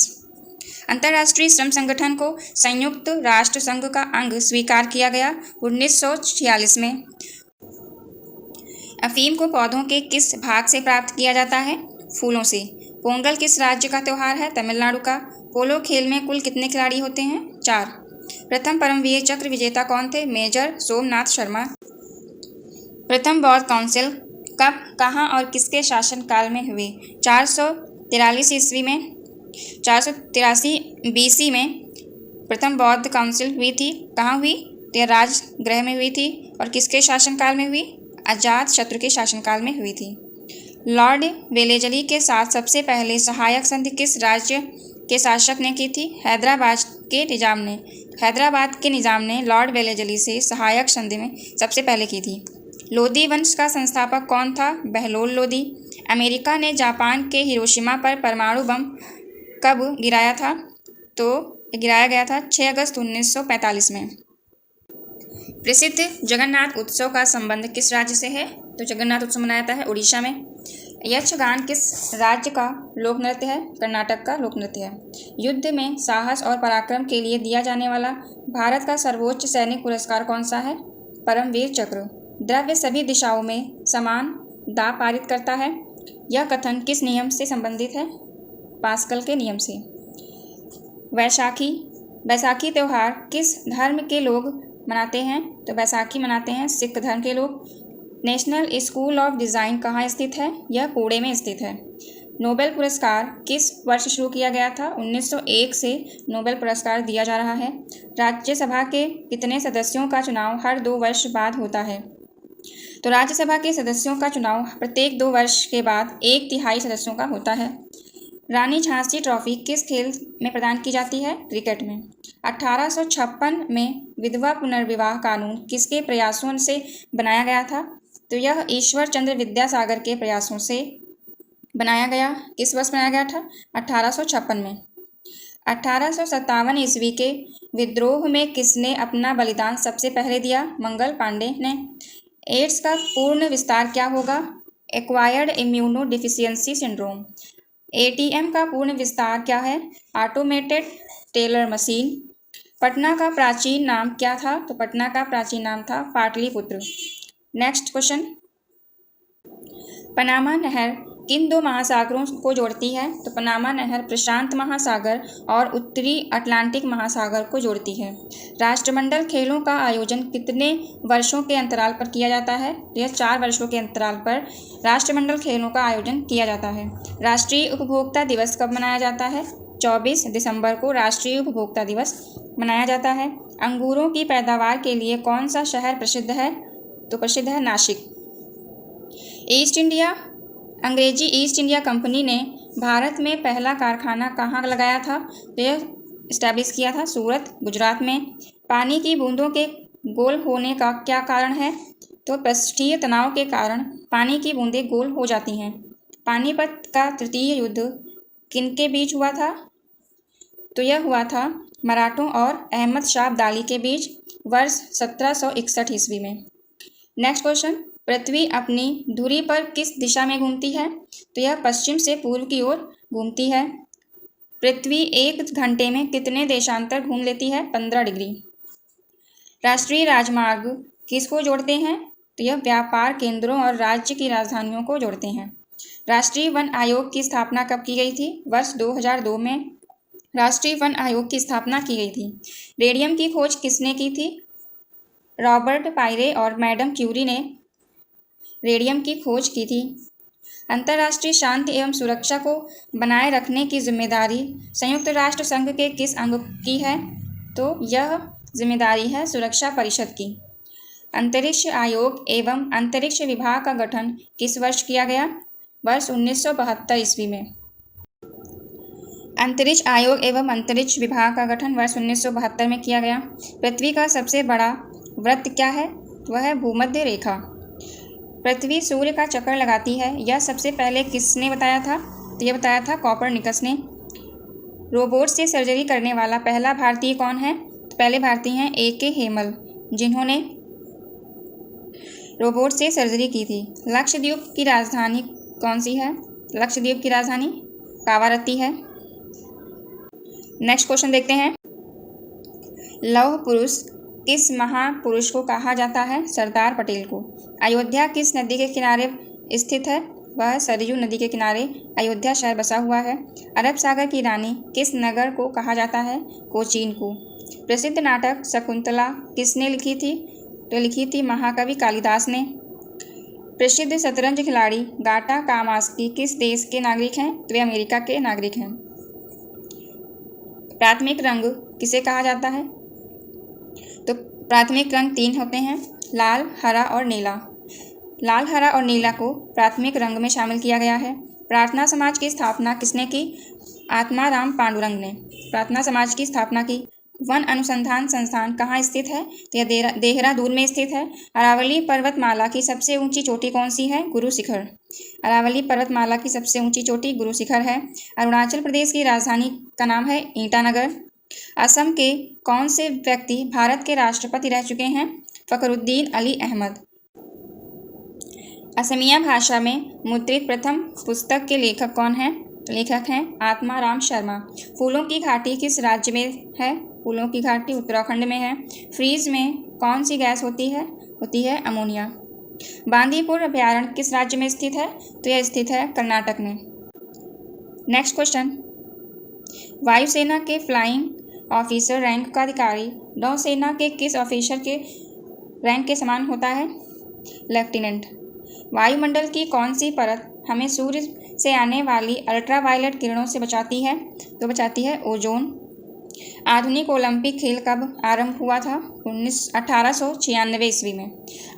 [SPEAKER 1] अंतर्राष्ट्रीय श्रम संगठन को संयुक्त राष्ट्र संघ का अंग स्वीकार किया गया 1946 में। अफीम को पौधों के किस भाग से प्राप्त किया जाता है? फूलों से। पोंगल किस राज्य का त्यौहार है? तमिलनाडु का। पोलो खेल में कुल कितने खिलाड़ी होते हैं? 4। प्रथम परमवीर चक्र विजेता कौन थे? मेजर सोमनाथ शर्मा। प्रथम बौद्ध काउंसिल कब, कहाँ और किसके शासनकाल में हुई? 443 ईस्वी में। 483 BC में प्रथम बौद्ध काउंसिल हुई थी। कहाँ हुई? तो राजगृह में हुई थी। और किसके शासनकाल में हुई? अजात शत्रु के शासनकाल में हुई थी। लॉर्ड वेलेजली के साथ सबसे पहले सहायक संधि किस राज्य के शासक ने की थी? हैदराबाद के निजाम ने। हैदराबाद के निजाम ने लॉर्ड वेलेजली से सहायक संधि में सबसे पहले की थी। लोदी वंश का संस्थापक कौन था? बहलोल लोदी। अमेरिका ने जापान के हिरोशिमा पर परमाणु बम कब गिराया था? तो गिराया गया था 6 अगस्त 1945 में। प्रसिद्ध जगन्नाथ उत्सव का संबंध किस राज्य से है? तो जगन्नाथ उत्सव मनाया जाता है उड़ीसा में। यक्षगान किस राज्य का लोक नृत्य है? कर्नाटक का लोक नृत्य है। युद्ध में साहस और पराक्रम के लिए दिया जाने वाला भारत का सर्वोच्च सैनिक पुरस्कार कौन सा है? परमवीर चक्र। द्रव्य सभी दिशाओं में समान दाब पारित करता है। यह कथन किस नियम से संबंधित है? पास्कल के नियम से। बैसाखी त्यौहार किस धर्म के लोग मनाते हैं? तो बैसाखी मनाते हैं सिख धर्म के लोग। नेशनल स्कूल ऑफ डिज़ाइन कहाँ स्थित है? यह पुणे में स्थित है। नोबेल पुरस्कार किस वर्ष शुरू किया गया था? 1901 से नोबेल पुरस्कार दिया जा रहा है। राज्यसभा के कितने सदस्यों का चुनाव हर 2 वर्ष बाद होता है? तो राज्यसभा के सदस्यों का चुनाव प्रत्येक 2 वर्ष के बाद 1/3 सदस्यों का होता है। रानी झांसी ट्रॉफी किस खेल में प्रदान की जाती है? क्रिकेट में। 1856 में विधवा पुनर्विवाह कानून किसके प्रयासों से बनाया गया था? तो यह ईश्वर चंद्र विद्यासागर के प्रयासों से बनाया गया। किस वर्ष बनाया गया था? 1856 में। 1857 ईस्वी के विद्रोह में किसने अपना बलिदान सबसे पहले दिया? मंगल पांडे ने। एड्स का पूर्ण विस्तार क्या होगा? Acquired immuno deficiency syndrome. ATM का पूर्ण विस्तार क्या है? Automated teller machine. पटना का प्राचीन नाम क्या था? तो पटना का प्राचीन नाम था पाटलिपुत्र। नेक्स्ट क्वेश्चन, पनामा नहर किन दो महासागरों को जोड़ती है? तो पनामा नहर प्रशांत महासागर और उत्तरी अटलांटिक महासागर को जोड़ती है। राष्ट्रमंडल खेलों का आयोजन कितने वर्षों के अंतराल पर किया जाता है? तो यह 4 वर्षों के अंतराल पर राष्ट्रमंडल खेलों का आयोजन किया जाता है। राष्ट्रीय उपभोक्ता दिवस कब मनाया जाता है? 24 दिसंबर को राष्ट्रीय उपभोक्ता दिवस मनाया जाता है। अंगूरों की पैदावार के लिए कौन सा शहर प्रसिद्ध है? तो प्रसिद्ध है नासिक। अंग्रेजी ईस्ट इंडिया कंपनी ने भारत में पहला कारखाना कहाँ लगाया था? तो यह इस्टेब्लिश किया था सूरत, गुजरात में। पानी की बूंदों के गोल होने का क्या कारण है? तो पृष्ठीय तनाव के कारण पानी की बूंदें गोल हो जाती हैं। पानीपत का तृतीय युद्ध किनके बीच हुआ था? तो यह हुआ था मराठों और अहमद शाह अब्दाली के बीच वर्ष 1761 ईस्वी में। नेक्स्ट क्वेश्चन, पृथ्वी अपनी धुरी पर किस दिशा में घूमती है? तो यह पश्चिम से पूर्व की ओर घूमती है। पृथ्वी 1 घंटे में कितने देशांतर घूम लेती है? 15 डिग्री। राष्ट्रीय राजमार्ग किसको जोड़ते हैं? तो यह व्यापार केंद्रों और राज्य की राजधानियों को जोड़ते हैं। राष्ट्रीय वन आयोग की स्थापना कब की गई थी? वर्ष 2002 में राष्ट्रीय वन आयोग की स्थापना की गई थी। रेडियम की खोज किसने की थी? रॉबर्ट पायरे और मैडम क्यूरी ने रेडियम की खोज की थी। अंतर्राष्ट्रीय शांति एवं सुरक्षा को बनाए रखने की जिम्मेदारी संयुक्त राष्ट्र संघ के किस अंग की है? तो यह जिम्मेदारी है सुरक्षा परिषद की। अंतरिक्ष आयोग एवं अंतरिक्ष विभाग का गठन किस वर्ष किया गया? वर्ष 1972 ईस्वी में। अंतरिक्ष आयोग एवं अंतरिक्ष विभाग का गठन वर्ष 1972 में किया गया। पृथ्वी का सबसे बड़ा वृत्त क्या है? वह है भूमध्य रेखा। पृथ्वी सूर्य का चक्कर लगाती है, यह सबसे पहले किसने बताया था? तो यह बताया था कॉपरनिकस ने। रोबोट से सर्जरी करने वाला पहला भारतीय कौन है? तो पहले भारतीय हैं A.K. हेमल, जिन्होंने रोबोट से सर्जरी की थी। लक्षद्वीप की राजधानी कौन सी है? लक्षद्वीप की राजधानी कावारत्ती है। नेक्स्ट क्वेश्चन देखते हैं, लौह पुरुष किस महापुरुष को कहा जाता है? सरदार पटेल को। अयोध्या किस नदी के किनारे स्थित है? वह सरयू नदी के किनारे अयोध्या शहर बसा हुआ है। अरब सागर की रानी किस नगर को कहा जाता है? कोचीन को। प्रसिद्ध नाटक शकुंतला किसने लिखी थी? तो लिखी थी महाकवि कालिदास ने। प्रसिद्ध शतरंज खिलाड़ी गाटा कामास्की किस देश के नागरिक हैं? तो वे अमेरिका के नागरिक हैं। प्राथमिक रंग किसे कहा जाता है? तो प्राथमिक रंग 3 होते हैं, लाल, हरा और नीला। लाल, हरा और नीला को प्राथमिक रंग में शामिल किया गया है। प्रार्थना समाज की स्थापना किसने की? आत्माराम पांडुरंग ने प्रार्थना समाज की स्थापना की। वन अनुसंधान संस्थान कहाँ स्थित है? तो यह देहरादून में स्थित है। अरावली पर्वतमाला की सबसे ऊंची चोटी कौन सी है? गुरु शिखर। अरावली पर्वतमाला की सबसे ऊंची चोटी गुरु शिखर है। अरुणाचल प्रदेश की राजधानी का नाम है ईटानगर। असम के कौन से व्यक्ति भारत के राष्ट्रपति रह चुके हैं? फखरुद्दीन अली अहमद। असमिया भाषा में मुद्रित प्रथम पुस्तक के लेखक कौन हैं? लेखक हैं आत्माराम शर्मा। फूलों की घाटी किस राज्य में है? फूलों की घाटी उत्तराखंड में है। फ्रीज में कौन सी गैस होती है? होती है अमोनिया। बांदीपुर अभयारण्य किस राज्य में स्थित है? तो यह स्थित है कर्नाटक में। नेक्स्ट क्वेश्चन, वायुसेना के फ्लाइंग ऑफिसर रैंक का अधिकारी नौसेना के किस ऑफिसर के रैंक के समान होता है? लेफ्टिनेंट। वायुमंडल की कौन सी परत हमें सूर्य से आने वाली अल्ट्रावायलेट किरणों से बचाती है? तो बचाती है ओजोन। आधुनिक ओलंपिक खेल कब आरंभ हुआ था? 1896 ईस्वी में।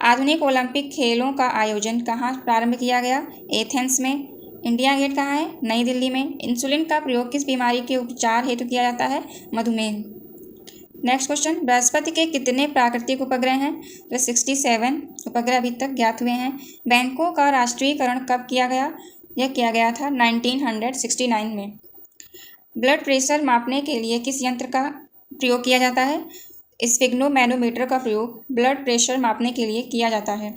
[SPEAKER 1] आधुनिक ओलंपिक खेलों का आयोजन कहाँ प्रारंभ किया गया? एथेंस में। इंडिया गेट कहाँ है? नई दिल्ली में। इंसुलिन का प्रयोग किस बीमारी के उपचार हेतु किया जाता है? मधुमेह। नेक्स्ट क्वेश्चन, बृहस्पति के कितने प्राकृतिक उपग्रह हैं? तो 67 उपग्रह अभी तक ज्ञात हुए हैं। बैंकों का राष्ट्रीयकरण कब किया गया? यह किया गया था 1969 में। ब्लड प्रेशर मापने के लिए किस यंत्र का प्रयोग किया जाता है? स्फिग्नोमैनोमीटर का प्रयोग ब्लड प्रेशर मापने के लिए किया जाता है।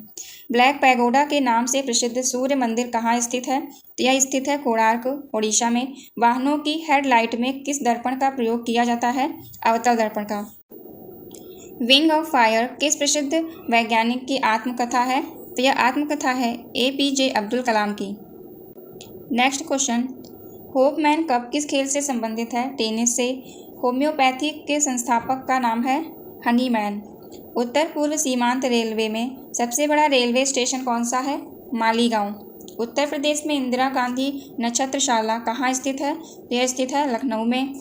[SPEAKER 1] ब्लैक पैगोडा के नाम से प्रसिद्ध सूर्य मंदिर कहाँ स्थित है? तो यह स्थित है कोणार्क, ओडिशा में। वाहनों की हेडलाइट में किस दर्पण का प्रयोग किया जाता है? अवतल दर्पण का। विंग ऑफ फायर किस प्रसिद्ध वैज्ञानिक की आत्मकथा है? तो यह आत्मकथा है APJ अब्दुल कलाम की। नेक्स्ट क्वेश्चन, होपमैन कप किस खेल से संबंधित है? टेनिस से। होम्योपैथी के संस्थापक का नाम है हनीमैन। उत्तर पूर्व सीमांत रेलवे में सबसे बड़ा रेलवे स्टेशन कौन सा है? मालीगांव। उत्तर प्रदेश में इंदिरा गांधी नक्षत्रशाला कहाँ स्थित है? यह स्थित है लखनऊ में।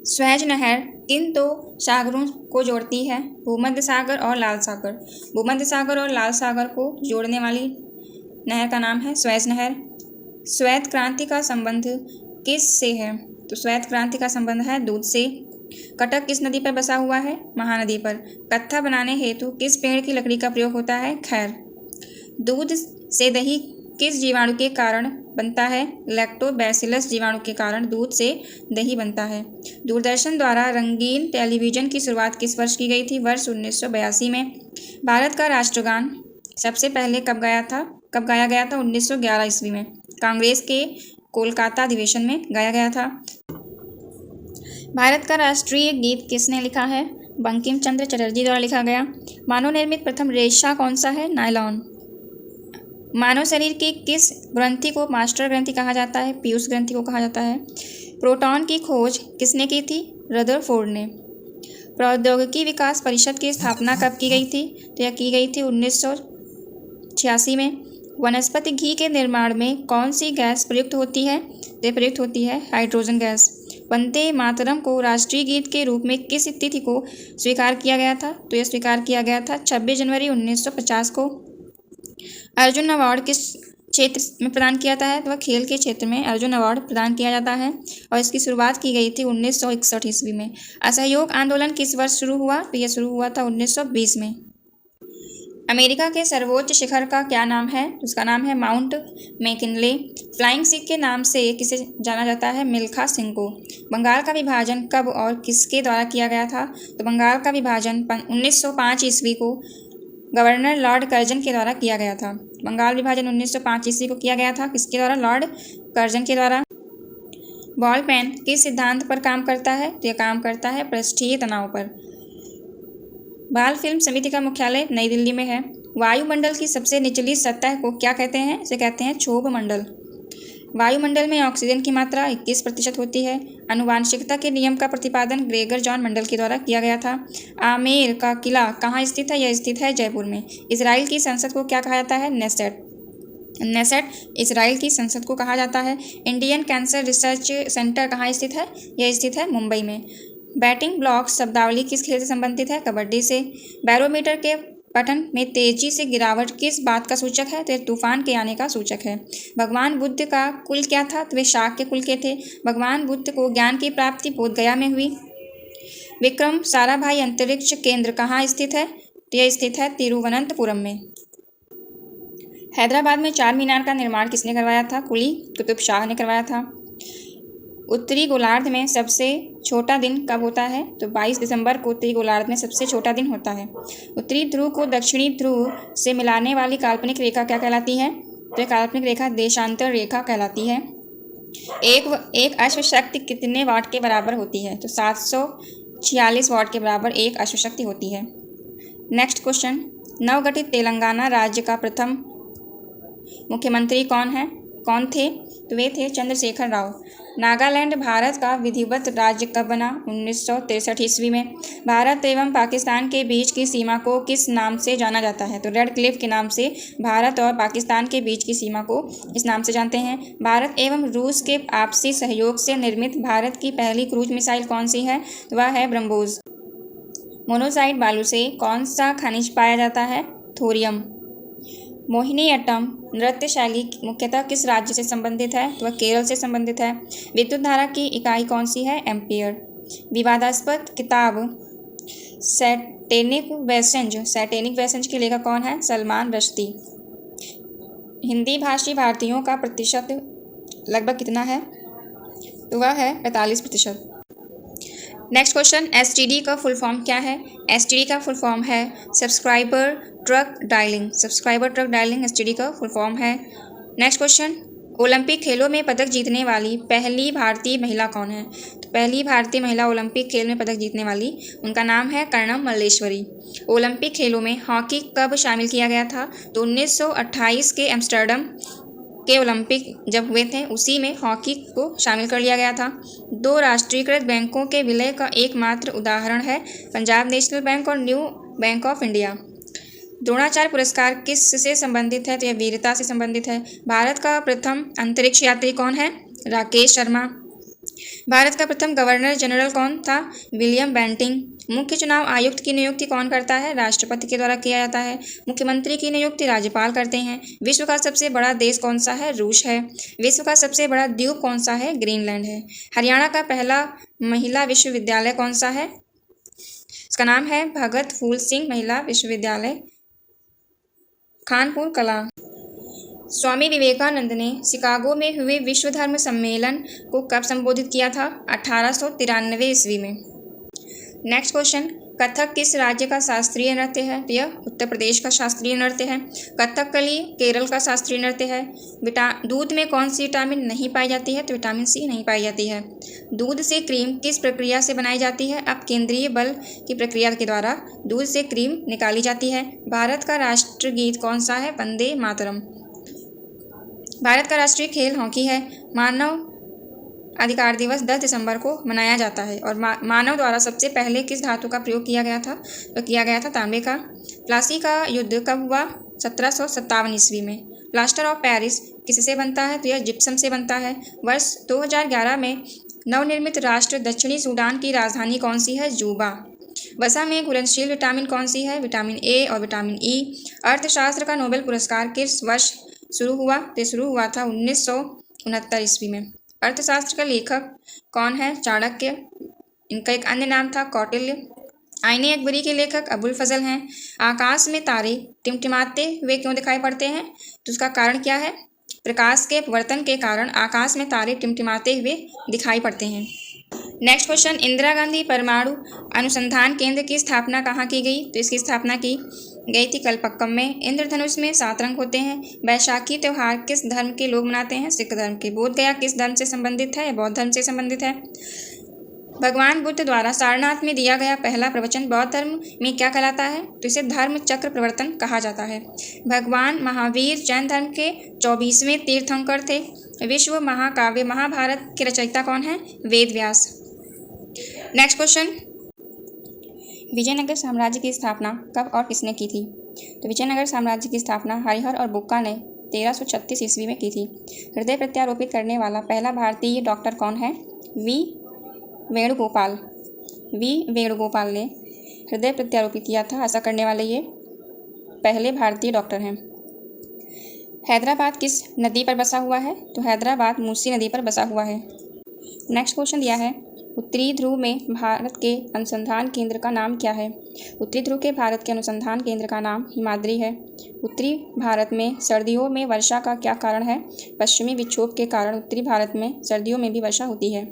[SPEAKER 1] स्वेज नहर किन दो सागरों को जोड़ती है? भूमध्य सागर और लाल सागर। भूमध्य सागर और लाल सागर को जोड़ने वाली नहर का नाम है स्वेज नहर। श्वेत क्रांति का संबंध किस से है? तो श्वेत क्रांति का संबंध है दूध से। कटक किस नदी पर बसा हुआ है? महानदी पर। कत्था बनाने हेतु किस पेड़ की लकड़ी का प्रयोग होता है? खैर। दूध से दही किस जीवाणु के कारण बनता है? लैक्टोबैसिलस जीवाणु के कारण दूध से दही बनता है। दूरदर्शन द्वारा रंगीन टेलीविजन की शुरुआत किस वर्ष की गई थी? वर्ष 1982 में। भारत का राष्ट्रगान सबसे पहले कब गाया गया था? 1911 ईस्वी में। कांग्रेस के कोलकाता अधिवेशन में गाया गया था। भारत का राष्ट्रीय गीत किसने लिखा है? बंकिम चंद्र चटर्जी द्वारा लिखा गया। मानव निर्मित प्रथम रेशा कौन सा है? नायलॉन। मानव शरीर की किस ग्रंथि को मास्टर ग्रंथि कहा जाता है? पीयूष ग्रंथि को कहा जाता है। प्रोटॉन की खोज किसने की थी? रदरफोर्ड ने। प्रौद्योगिकी विकास परिषद की स्थापना कब की गई थी? तो यह की गई थी 1986 में। वनस्पति घी के निर्माण में कौन सी गैस प्रयुक्त होती है? तो प्रयुक्त होती है हाइड्रोजन गैस। वंदे मातरम को राष्ट्रीय गीत के रूप में किस तिथि को स्वीकार किया गया था? तो यह स्वीकार किया गया था 26 जनवरी 1950 को। अर्जुन अवार्ड किस क्षेत्र में प्रदान किया जाता है? तो वह खेल के क्षेत्र में अर्जुन अवार्ड प्रदान किया जाता है और इसकी शुरुआत की गई थी 1961 ईस्वी में। असहयोग आंदोलन किस वर्ष शुरू हुआ? तो यह शुरू हुआ था 1920 में। अमेरिका के सर्वोच्च शिखर का क्या नाम है? उसका नाम है माउंट मैकिनले। फ्लाइंग सिख के नाम से किसे जाना जाता है? मिल्खा सिंह को। बंगाल का विभाजन कब और किसके द्वारा किया गया था? तो बंगाल का विभाजन 1905 ईस्वी को गवर्नर लॉर्ड कर्जन के द्वारा किया गया था। बंगाल विभाजन 1905 ईस्वी को किया गया था। किसके द्वारा? लॉर्ड कर्जन के द्वारा। बॉल पेन किस सिद्धांत पर काम करता है? तो यह काम करता है पृष्ठीय तनाव पर। बाल फिल्म समिति का मुख्यालय नई दिल्ली में है। वायुमंडल की सबसे निचली सतह को क्या कहते हैं? इसे कहते हैं क्षोभ मंडल। वायुमंडल में ऑक्सीजन की मात्रा 21% होती है। आनुवांशिकता के नियम का प्रतिपादन ग्रेगर जॉन मंडल के द्वारा किया गया था। आमेर का किला कहाँ स्थित है? यह स्थित है जयपुर में। इसराइल की संसद को क्या कहा जाता है? नेसेट। नेसेट इसराइल की संसद को कहा जाता है। इंडियन कैंसर रिसर्च सेंटर कहाँ स्थित है? यह स्थित है मुंबई में। बैटिंग ब्लॉक शब्दावली किस खेल से संबंधित है? कबड्डी से। बैरोमीटर के पठन में तेजी से गिरावट किस बात का सूचक है? तो तूफान के आने का सूचक है। भगवान बुद्ध का कुल क्या था? तो वे शाक के कुल के थे। भगवान बुद्ध को ज्ञान की प्राप्ति बोध गया में हुई। विक्रम साराभाई अंतरिक्ष केंद्र कहाँ स्थित है? तो यह स्थित है तिरुवनंतपुरम में। हैदराबाद में चार मीनार का निर्माण किसने करवाया था? कुली कुतुब शाह ने करवाया था। उत्तरी गोलार्ध में सबसे छोटा दिन कब होता है? तो 22 दिसंबर को उत्तरी गोलार्ध में सबसे छोटा दिन होता है। उत्तरी ध्रुव को दक्षिणी ध्रुव से मिलाने वाली काल्पनिक रेखा क्या कहलाती है? तो काल्पनिक रेखा देशांतर रेखा कहलाती है। एक अश्वशक्ति कितने वाट के बराबर होती है? तो 746 वाट के बराबर एक अश्वशक्ति होती है। नेक्स्ट क्वेश्चन, नवगठित तेलंगाना राज्य का प्रथम मुख्यमंत्री कौन थे? तो वे थे चंद्रशेखर राव। नागालैंड भारत का विधिवत राज्य कब बना? 1963 ईस्वी में। भारत एवं पाकिस्तान के बीच की सीमा को किस नाम से जाना जाता है? तो रेड क्लिफ के नाम से भारत और पाकिस्तान के बीच की सीमा को इस नाम से जानते हैं। भारत एवं रूस के आपसी सहयोग से निर्मित भारत की पहली क्रूज मिसाइल कौन सी है? तो वह है ब्रह्मोस। मोनोसाइट बालू से कौन सा खनिज पाया जाता है? थोरियम। मोहिनीअट्टम नृत्य शैली मुख्यतः किस राज्य से संबंधित है? तो वह केरल से संबंधित है। विद्युत धारा की इकाई कौन सी है? एम्पियर। विवादास्पद किताब सैटेनिक वैसेंज के लेखक कौन है? सलमान रश्दी। हिंदी भाषी भारतीयों का प्रतिशत लगभग कितना है? तो वह है 45%। नेक्स्ट क्वेश्चन, STD का फुल फॉर्म क्या है? STD का फुल फॉर्म है subscriber truck dialing. Subscriber truck dialing STD का फुल फॉर्म है। नेक्स्ट क्वेश्चन, ओलंपिक खेलों में पदक जीतने वाली पहली भारतीय महिला कौन है? तो पहली भारतीय महिला ओलंपिक खेल में पदक जीतने वाली, उनका नाम है कर्णम मल्लेश्वरी। ओलंपिक खेलों में हॉकी कब शामिल किया गया था? तो 1928 के एम्स्टर्डम के ओलंपिक जब हुए थे उसी में हॉकी को शामिल कर लिया गया था। 2 राष्ट्रीयकृत बैंकों के विलय का एकमात्र उदाहरण है पंजाब नेशनल बैंक और new bank of India. Dronacharya पुरस्कार किस से संबंधित है? तो यह वीरता से संबंधित है। भारत का प्रथम अंतरिक्ष यात्री कौन है? राकेश शर्मा। भारत का प्रथम गवर्नर जनरल कौन था? William Bentinck. मुख्य चुनाव आयुक्त की नियुक्ति कौन करता है? राष्ट्रपति के द्वारा किया जाता है। मुख्यमंत्री की नियुक्ति राज्यपाल करते हैं। विश्व का सबसे बड़ा देश कौन सा है? रूस है। विश्व का सबसे बड़ा द्वीप कौन सा है? ग्रीनलैंड है। हरियाणा का पहला महिला विश्वविद्यालय कौन सा है? इसका नाम है भगत फूल सिंह महिला विश्वविद्यालय, खानपुर कला। स्वामी विवेकानंद ने शिकागो में हुए विश्व धर्म सम्मेलन को कब संबोधित किया था? 1893 ईस्वी में। नेक्स्ट क्वेश्चन, कथक किस राज्य का शास्त्रीय नृत्य है? यह उत्तर प्रदेश का शास्त्रीय नृत्य है। कथकली केरल का शास्त्रीय नृत्य है। दूध में कौन सी विटामिन नहीं पाई जाती है? तो विटामिन सी नहीं पाई जाती है। दूध से क्रीम किस प्रक्रिया से बनाई जाती है? अब केंद्रीय बल की प्रक्रिया के द्वारा दूध से क्रीम निकाली जाती है। भारत का राष्ट्रगीत कौन सा है? वंदे मातरम। भारत का राष्ट्रीय खेल हॉकी है। मानव अधिकार दिवस 10 दिसंबर को मनाया जाता है और मानव द्वारा सबसे पहले किस धातु का प्रयोग किया गया था? तो किया गया था तांबे का। प्लासी का युद्ध कब हुआ? 1757 ईस्वी में। प्लास्टर ऑफ पेरिस किससे बनता है? तो यह जिप्सम से बनता है। वर्ष 2011 में नवनिर्मित राष्ट्र दक्षिणी सूडान की राजधानी कौन सी है? जूबा। वसा में घुलनशील विटामिन कौन सी है? विटामिन ए और विटामिन ई। अर्थशास्त्र का नोबेल पुरस्कार किस वर्ष शुरू हुआ? तो शुरू हुआ था 1969 ईस्वी में। अर्थशास्त्र का लेखक कौन है? चाणक्य। इनका एक अन्य नाम था कौटिल्य। आईने अकबरी के लेखक अबुल फजल हैं। आकाश में तारे टिमटिमाते हुए क्यों दिखाई पड़ते हैं? तो उसका कारण क्या है? प्रकाश के अपवर्तन के कारण आकाश में तारे टिमटिमाते हुए दिखाई पड़ते हैं। नेक्स्ट क्वेश्चन, इंदिरा गांधी परमाणु अनुसंधान केंद्र की स्थापना कहाँ की गई? तो इसकी स्थापना की गई थी कलपक्कम में। इंद्रधनुष में 7 रंग होते हैं। बैसाखी त्यौहार किस धर्म के लोग मनाते हैं? सिख धर्म के। बोध गया किस धर्म से संबंधित है? बौद्ध धर्म से संबंधित है। भगवान बुद्ध द्वारा सारनाथ में दिया गया पहला प्रवचन बौद्ध धर्म में क्या कहलाता है? तो इसे धर्म चक्र प्रवर्तन कहा जाता है। भगवान महावीर जैन धर्म के 24वें तीर्थंकर थे। विश्व महाकाव्य महाभारत के रचयिता कौन है? वेद व्यास। नेक्स्ट क्वेश्चन, विजयनगर साम्राज्य की स्थापना कब और किसने की थी? तो विजयनगर साम्राज्य की स्थापना हरिहर और बुक्का ने 1336 ईस्वी में की थी। हृदय प्रत्यारोपित करने वाला पहला भारतीय डॉक्टर कौन है? वी वेणुगोपाल। वी वेणुगोपाल ने हृदय प्रत्यारोपित किया था। ऐसा करने वाले ये पहले भारतीय डॉक्टर हैं। हैदराबाद किस नदी पर बसा हुआ है? तो हैदराबाद मूसी नदी पर बसा हुआ है। नेक्स्ट क्वेश्चन दिया है, उत्तरी ध्रुव में भारत के अनुसंधान केंद्र का नाम क्या है? उत्तरी ध्रुव के भारत के अनुसंधान केंद्र का नाम हिमाद्री है। उत्तरी भारत में सर्दियों में वर्षा का क्या कारण है? पश्चिमी विक्षोभ के कारण उत्तरी भारत में सर्दियों में भी वर्षा होती है।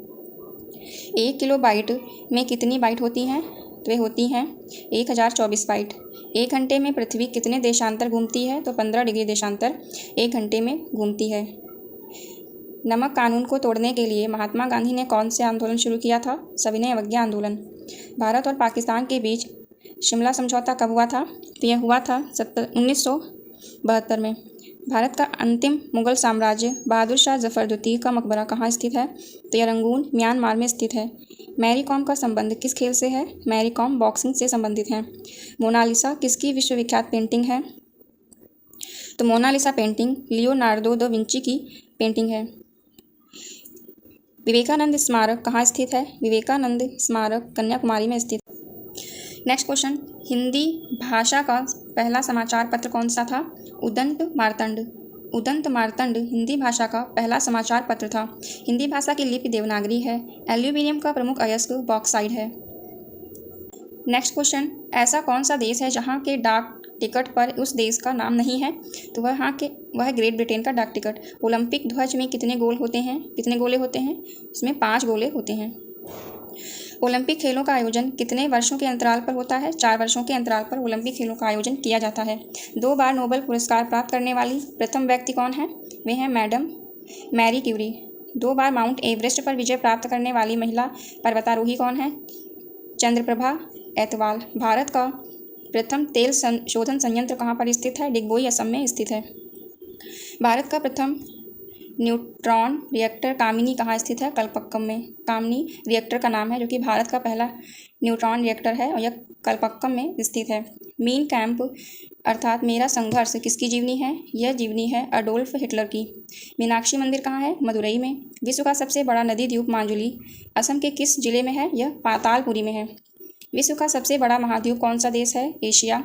[SPEAKER 1] 1 किलोबाइट में कितनी बाइट होती हैं? तो वे होती हैं 1024 बाइट। 1 घंटे में पृथ्वी कितने देशांतर घूमती है? तो 15 डिग्री देशांतर 1 घंटे में घूमती है। नमक कानून को तोड़ने के लिए महात्मा गांधी ने कौन से आंदोलन शुरू किया था? सविनय अवज्ञा आंदोलन। भारत और पाकिस्तान के बीच शिमला समझौता कब हुआ था? तो यह हुआ था 1972 में। भारत का अंतिम मुगल साम्राज्य बहादुर शाह जफर द्वितीय का मकबरा कहाँ स्थित है? तो यह रंगून म्यांमार में स्थित है। मैरी कॉम का संबंध किस खेल से है? मैरी कॉम बॉक्सिंग से संबंधित है। मोनालिसा किसकी विश्वविख्यात पेंटिंग है? तो Mona Lisa painting Leonardo da Vinci की पेंटिंग है। विवेकानंद स्मारक कहाँ स्थित है? विवेकानंद स्मारक कन्याकुमारी में स्थित। नेक्स्ट क्वेश्चन, हिंदी भाषा का पहला समाचार पत्र कौन सा था? उदंत मार्तंड। उदंत मार्तंड हिंदी भाषा का पहला समाचार पत्र था। हिंदी भाषा की लिपि देवनागरी है। एल्यूमिनियम का प्रमुख अयस्क बॉक्साइड है। नेक्स्ट क्वेश्चन, ऐसा कौन सा देश है जहाँ के डाक टिकट पर उस देश का नाम नहीं है? तो वह ग्रेट ब्रिटेन का डाक टिकट। ओलंपिक ध्वज में कितने गोल होते हैं? कितने गोले होते हैं? उसमें 5 गोले होते हैं। ओलंपिक खेलों का आयोजन कितने वर्षों के अंतराल पर होता है? 4 वर्षों के अंतराल पर ओलंपिक खेलों का आयोजन किया जाता है। 2 बार नोबेल पुरस्कार प्राप्त करने वाली प्रथम व्यक्ति कौन है? वे हैं मैडम मैरी क्यूरी। 2 बार माउंट एवरेस्ट पर विजय प्राप्त करने वाली महिला पर्वतारोही कौन है? चंद्रप्रभा ऐतवाल। भारत का प्रथम तेल शोधन संयंत्र कहाँ पर स्थित है? डिगबोई असम में स्थित है। भारत का प्रथम न्यूट्रॉन रिएक्टर कामिनी कहाँ स्थित है? कलपक्कम में। कामिनी रिएक्टर का नाम है, जो कि भारत का पहला न्यूट्रॉन रिएक्टर है और यह कलपक्कम में स्थित है। मीन कैंप अर्थात मेरा संघर्ष किसकी जीवनी है? यह जीवनी है अडोल्फ हिटलर की। मीनाक्षी मंदिर कहाँ है? मदुरई में। विश्व का सबसे बड़ा नदी द्वीप माजुली असम के किस जिले में है? यह पातालपुरी में है। विश्व का सबसे बड़ा महाद्वीप कौन सा देश है? एशिया।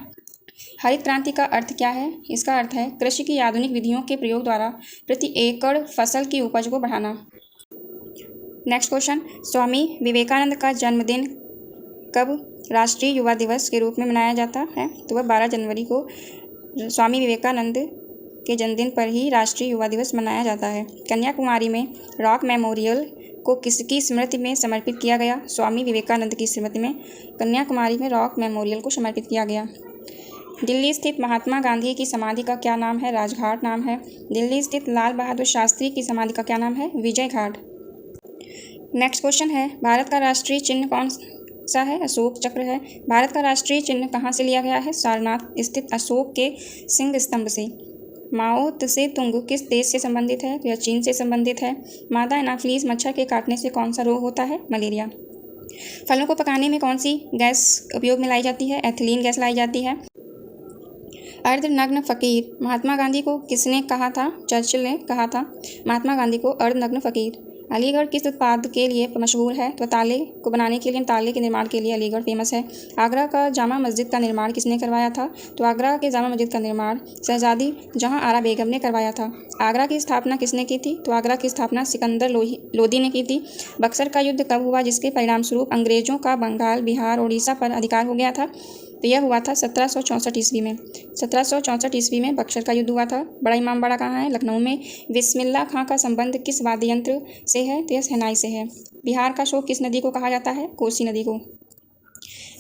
[SPEAKER 1] हरित क्रांति का अर्थ क्या है? इसका अर्थ है कृषि की आधुनिक विधियों के प्रयोग द्वारा प्रति एकड़ फसल की उपज को बढ़ाना। नेक्स्ट क्वेश्चन, स्वामी विवेकानंद का जन्मदिन कब राष्ट्रीय युवा दिवस के रूप में मनाया जाता है? तो वह 12 जनवरी को स्वामी विवेकानंद के जन्मदिन पर ही राष्ट्रीय युवा दिवस मनाया जाता है। कन्याकुमारी में रॉक मेमोरियल को किसकी स्मृति में समर्पित किया गया? स्वामी विवेकानंद की स्मृति में कन्याकुमारी में रॉक मेमोरियल को समर्पित किया गया। दिल्ली स्थित महात्मा गांधी की समाधि का क्या नाम है? राजघाट नाम है। दिल्ली स्थित लाल बहादुर शास्त्री की समाधि का क्या नाम है? विजय घाट। नेक्स्ट क्वेश्चन है, भारत का राष्ट्रीय चिन्ह कौन सा है? अशोक चक्र है। भारत का राष्ट्रीय चिन्ह कहाँ से लिया गया है? सारनाथ स्थित अशोक के सिंह स्तंभ से। माओ त्से तुंग किस देश से संबंधित है? तो यह चीन से संबंधित है। मादा एनाफिलीज मच्छर के काटने से कौन सा रोग होता है? मलेरिया। फलों को पकाने में कौन सी गैस उपयोग में लाई जाती है? एथिलीन गैस लाई जाती है। अर्धनग्न फकीर महात्मा गांधी को किसने कहा था? चर्चिल ने कहा था महात्मा गांधी को अर्धनग्न फकीर। अलीगढ़ किस उत्पाद के लिए मशहूर है? तो ताले को बनाने के लिए, ताले के निर्माण के लिए अलीगढ़ फेमस है। आगरा का जामा मस्जिद का निर्माण किसने करवाया था? तो आगरा के जामा मस्जिद का निर्माण शहजादी जहां आरा बेगम ने करवाया था। आगरा की स्थापना किसने की थी? तो आगरा की स्थापना सिकंदर लोदी ने की थी। बक्सर का युद्ध कब हुआ जिसके परिणामस्वरूप अंग्रेजों का बंगाल, बिहार, उड़ीसा पर अधिकार हो गया था? तो यह हुआ था 1764 ईस्वी में। 1764 ईस्वी में बक्सर का युद्ध हुआ था। बड़ा इमामबाड़ा कहाँ है? लखनऊ में। बिस्मिल्लाह खां का संबंध किस वाद्य यंत्र से है? तो यह शहनाई से है। बिहार का शोक किस नदी को कहा जाता है? कोसी नदी को।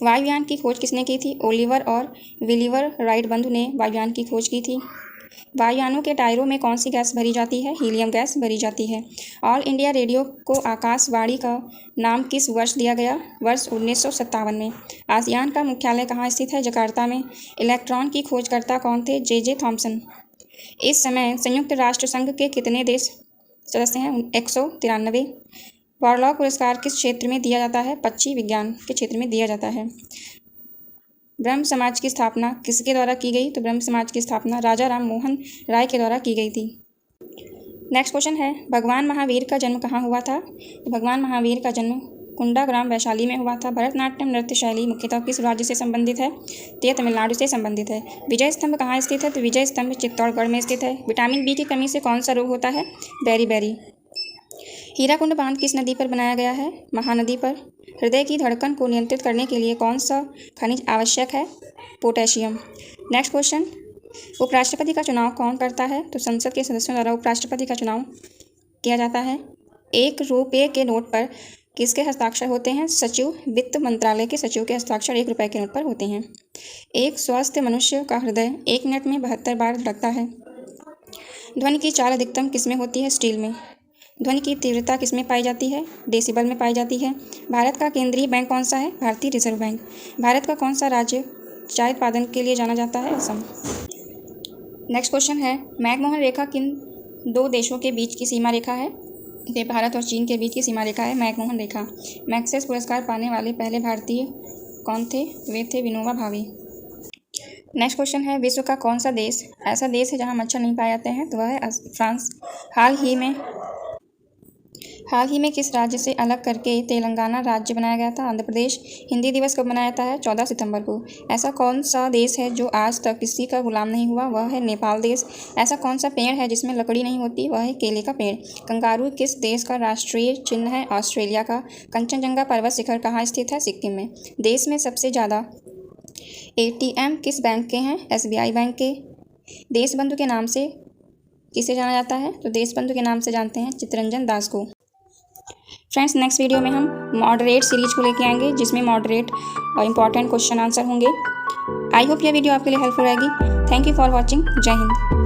[SPEAKER 1] वायुयान की खोज किसने की थी? ओलिवर और विलिवर राइट बंधु ने वायुयान की खोज की थी। वायुयानों के टायरों में कौन सी गैस भरी जाती है? हीलियम गैस भरी जाती है। ऑल इंडिया रेडियो को आकाशवाणी का नाम किस वर्ष दिया गया? वर्ष 1957 में। आसियान का मुख्यालय कहाँ स्थित है? जकार्ता में। इलेक्ट्रॉन की खोजकर्ता कौन थे? J Thomson. इस समय संयुक्त राष्ट्र संघ के कितने देश सदस्य हैं? 193। वार्लॉ पुरस्कार किस क्षेत्र में दिया जाता है? पक्षी विज्ञान के क्षेत्र में दिया जाता है। ब्रह्म समाज की स्थापना किसके द्वारा की गई? तो ब्रह्म समाज की स्थापना राजा राम मोहन राय के द्वारा की गई थी। नेक्स्ट क्वेश्चन है, भगवान महावीर का जन्म कहाँ हुआ था? तो भगवान महावीर का जन्म कुंडा ग्राम वैशाली में हुआ था। भरतनाट्यम नृत्य शैली मुख्यतः किस राज्य से संबंधित है? तो यह तमिलनाडु से संबंधित है। विजय स्तंभ कहाँ स्थित है? तो विजय स्तंभ चित्तौड़गढ़ में स्थित है। विटामिन बी की कमी से कौन सा रोग होता है? बेरी। हीराकुंड बांध किस नदी पर बनाया गया है? महानदी पर। हृदय की धड़कन को नियंत्रित करने के लिए कौन सा खनिज आवश्यक है? पोटेशियम। नेक्स्ट क्वेश्चन, उपराष्ट्रपति का चुनाव कौन करता है? तो संसद के सदस्यों द्वारा उपराष्ट्रपति का चुनाव किया जाता है। 1 रुपये के नोट पर किसके हस्ताक्षर होते हैं? सचिव, वित्त मंत्रालय के सचिव के हस्ताक्षर 1 रुपये के नोट पर होते हैं। एक स्वस्थ मनुष्य का हृदय 1 मिनट में 72 बार धड़कता है। ध्वनि की चाल अधिकतम किसमें होती है? स्टील में। ध्वनि की तीव्रता किसमें पाई जाती है? डेसिबल में पाई जाती है। भारत का केंद्रीय बैंक कौन सा है? भारतीय रिजर्व बैंक। भारत का कौन सा राज्य चाय उत्पादन के लिए जाना जाता है? असम। नेक्स्ट क्वेश्चन है, मैकमोहन रेखा किन 2 देशों के बीच की सीमा रेखा है? ये भारत और चीन के बीच की सीमा रेखा है मैकमोहन रेखा। मैक्सेस पुरस्कार पाने वाले पहले भारतीय कौन थे? वे थे विनोबा भावे। नेक्स्ट क्वेश्चन है, विश्व का कौन सा देश ऐसा देश है जहां मच्छर नहीं पाए जाते हैं? तो वह है फ्रांस। हाल ही में किस राज्य से अलग करके तेलंगाना राज्य बनाया गया था? आंध्र प्रदेश। हिंदी दिवस कब मनाया जाता है? 14 सितंबर को। ऐसा कौन सा देश है जो आज तक किसी का गुलाम नहीं हुआ? वह है नेपाल देश। ऐसा कौन सा पेड़ है जिसमें लकड़ी नहीं होती? वह है केले का पेड़। कंगारू किस देश का राष्ट्रीय चिन्ह है? ऑस्ट्रेलिया का। कंचनजंगा पर्वत शिखर कहाँ स्थित है? सिक्किम में। देश में सबसे ज़्यादा ATM किस बैंक के हैं? SBI बैंक के। देशबंधु के नाम से किसे जाना जाता है? तो देशबंधु के नाम से जानते हैं चित्तरंजन दास को। फ्रेंड्स, नेक्स्ट वीडियो में हम मॉडरेट सीरीज को लेके आएंगे, जिसमें मॉडरेट और इम्पॉर्टेंट क्वेश्चन आंसर होंगे। आई होप यह वीडियो आपके लिए हेल्पफुल रहेगी। Thank you for watching. जय हिंद।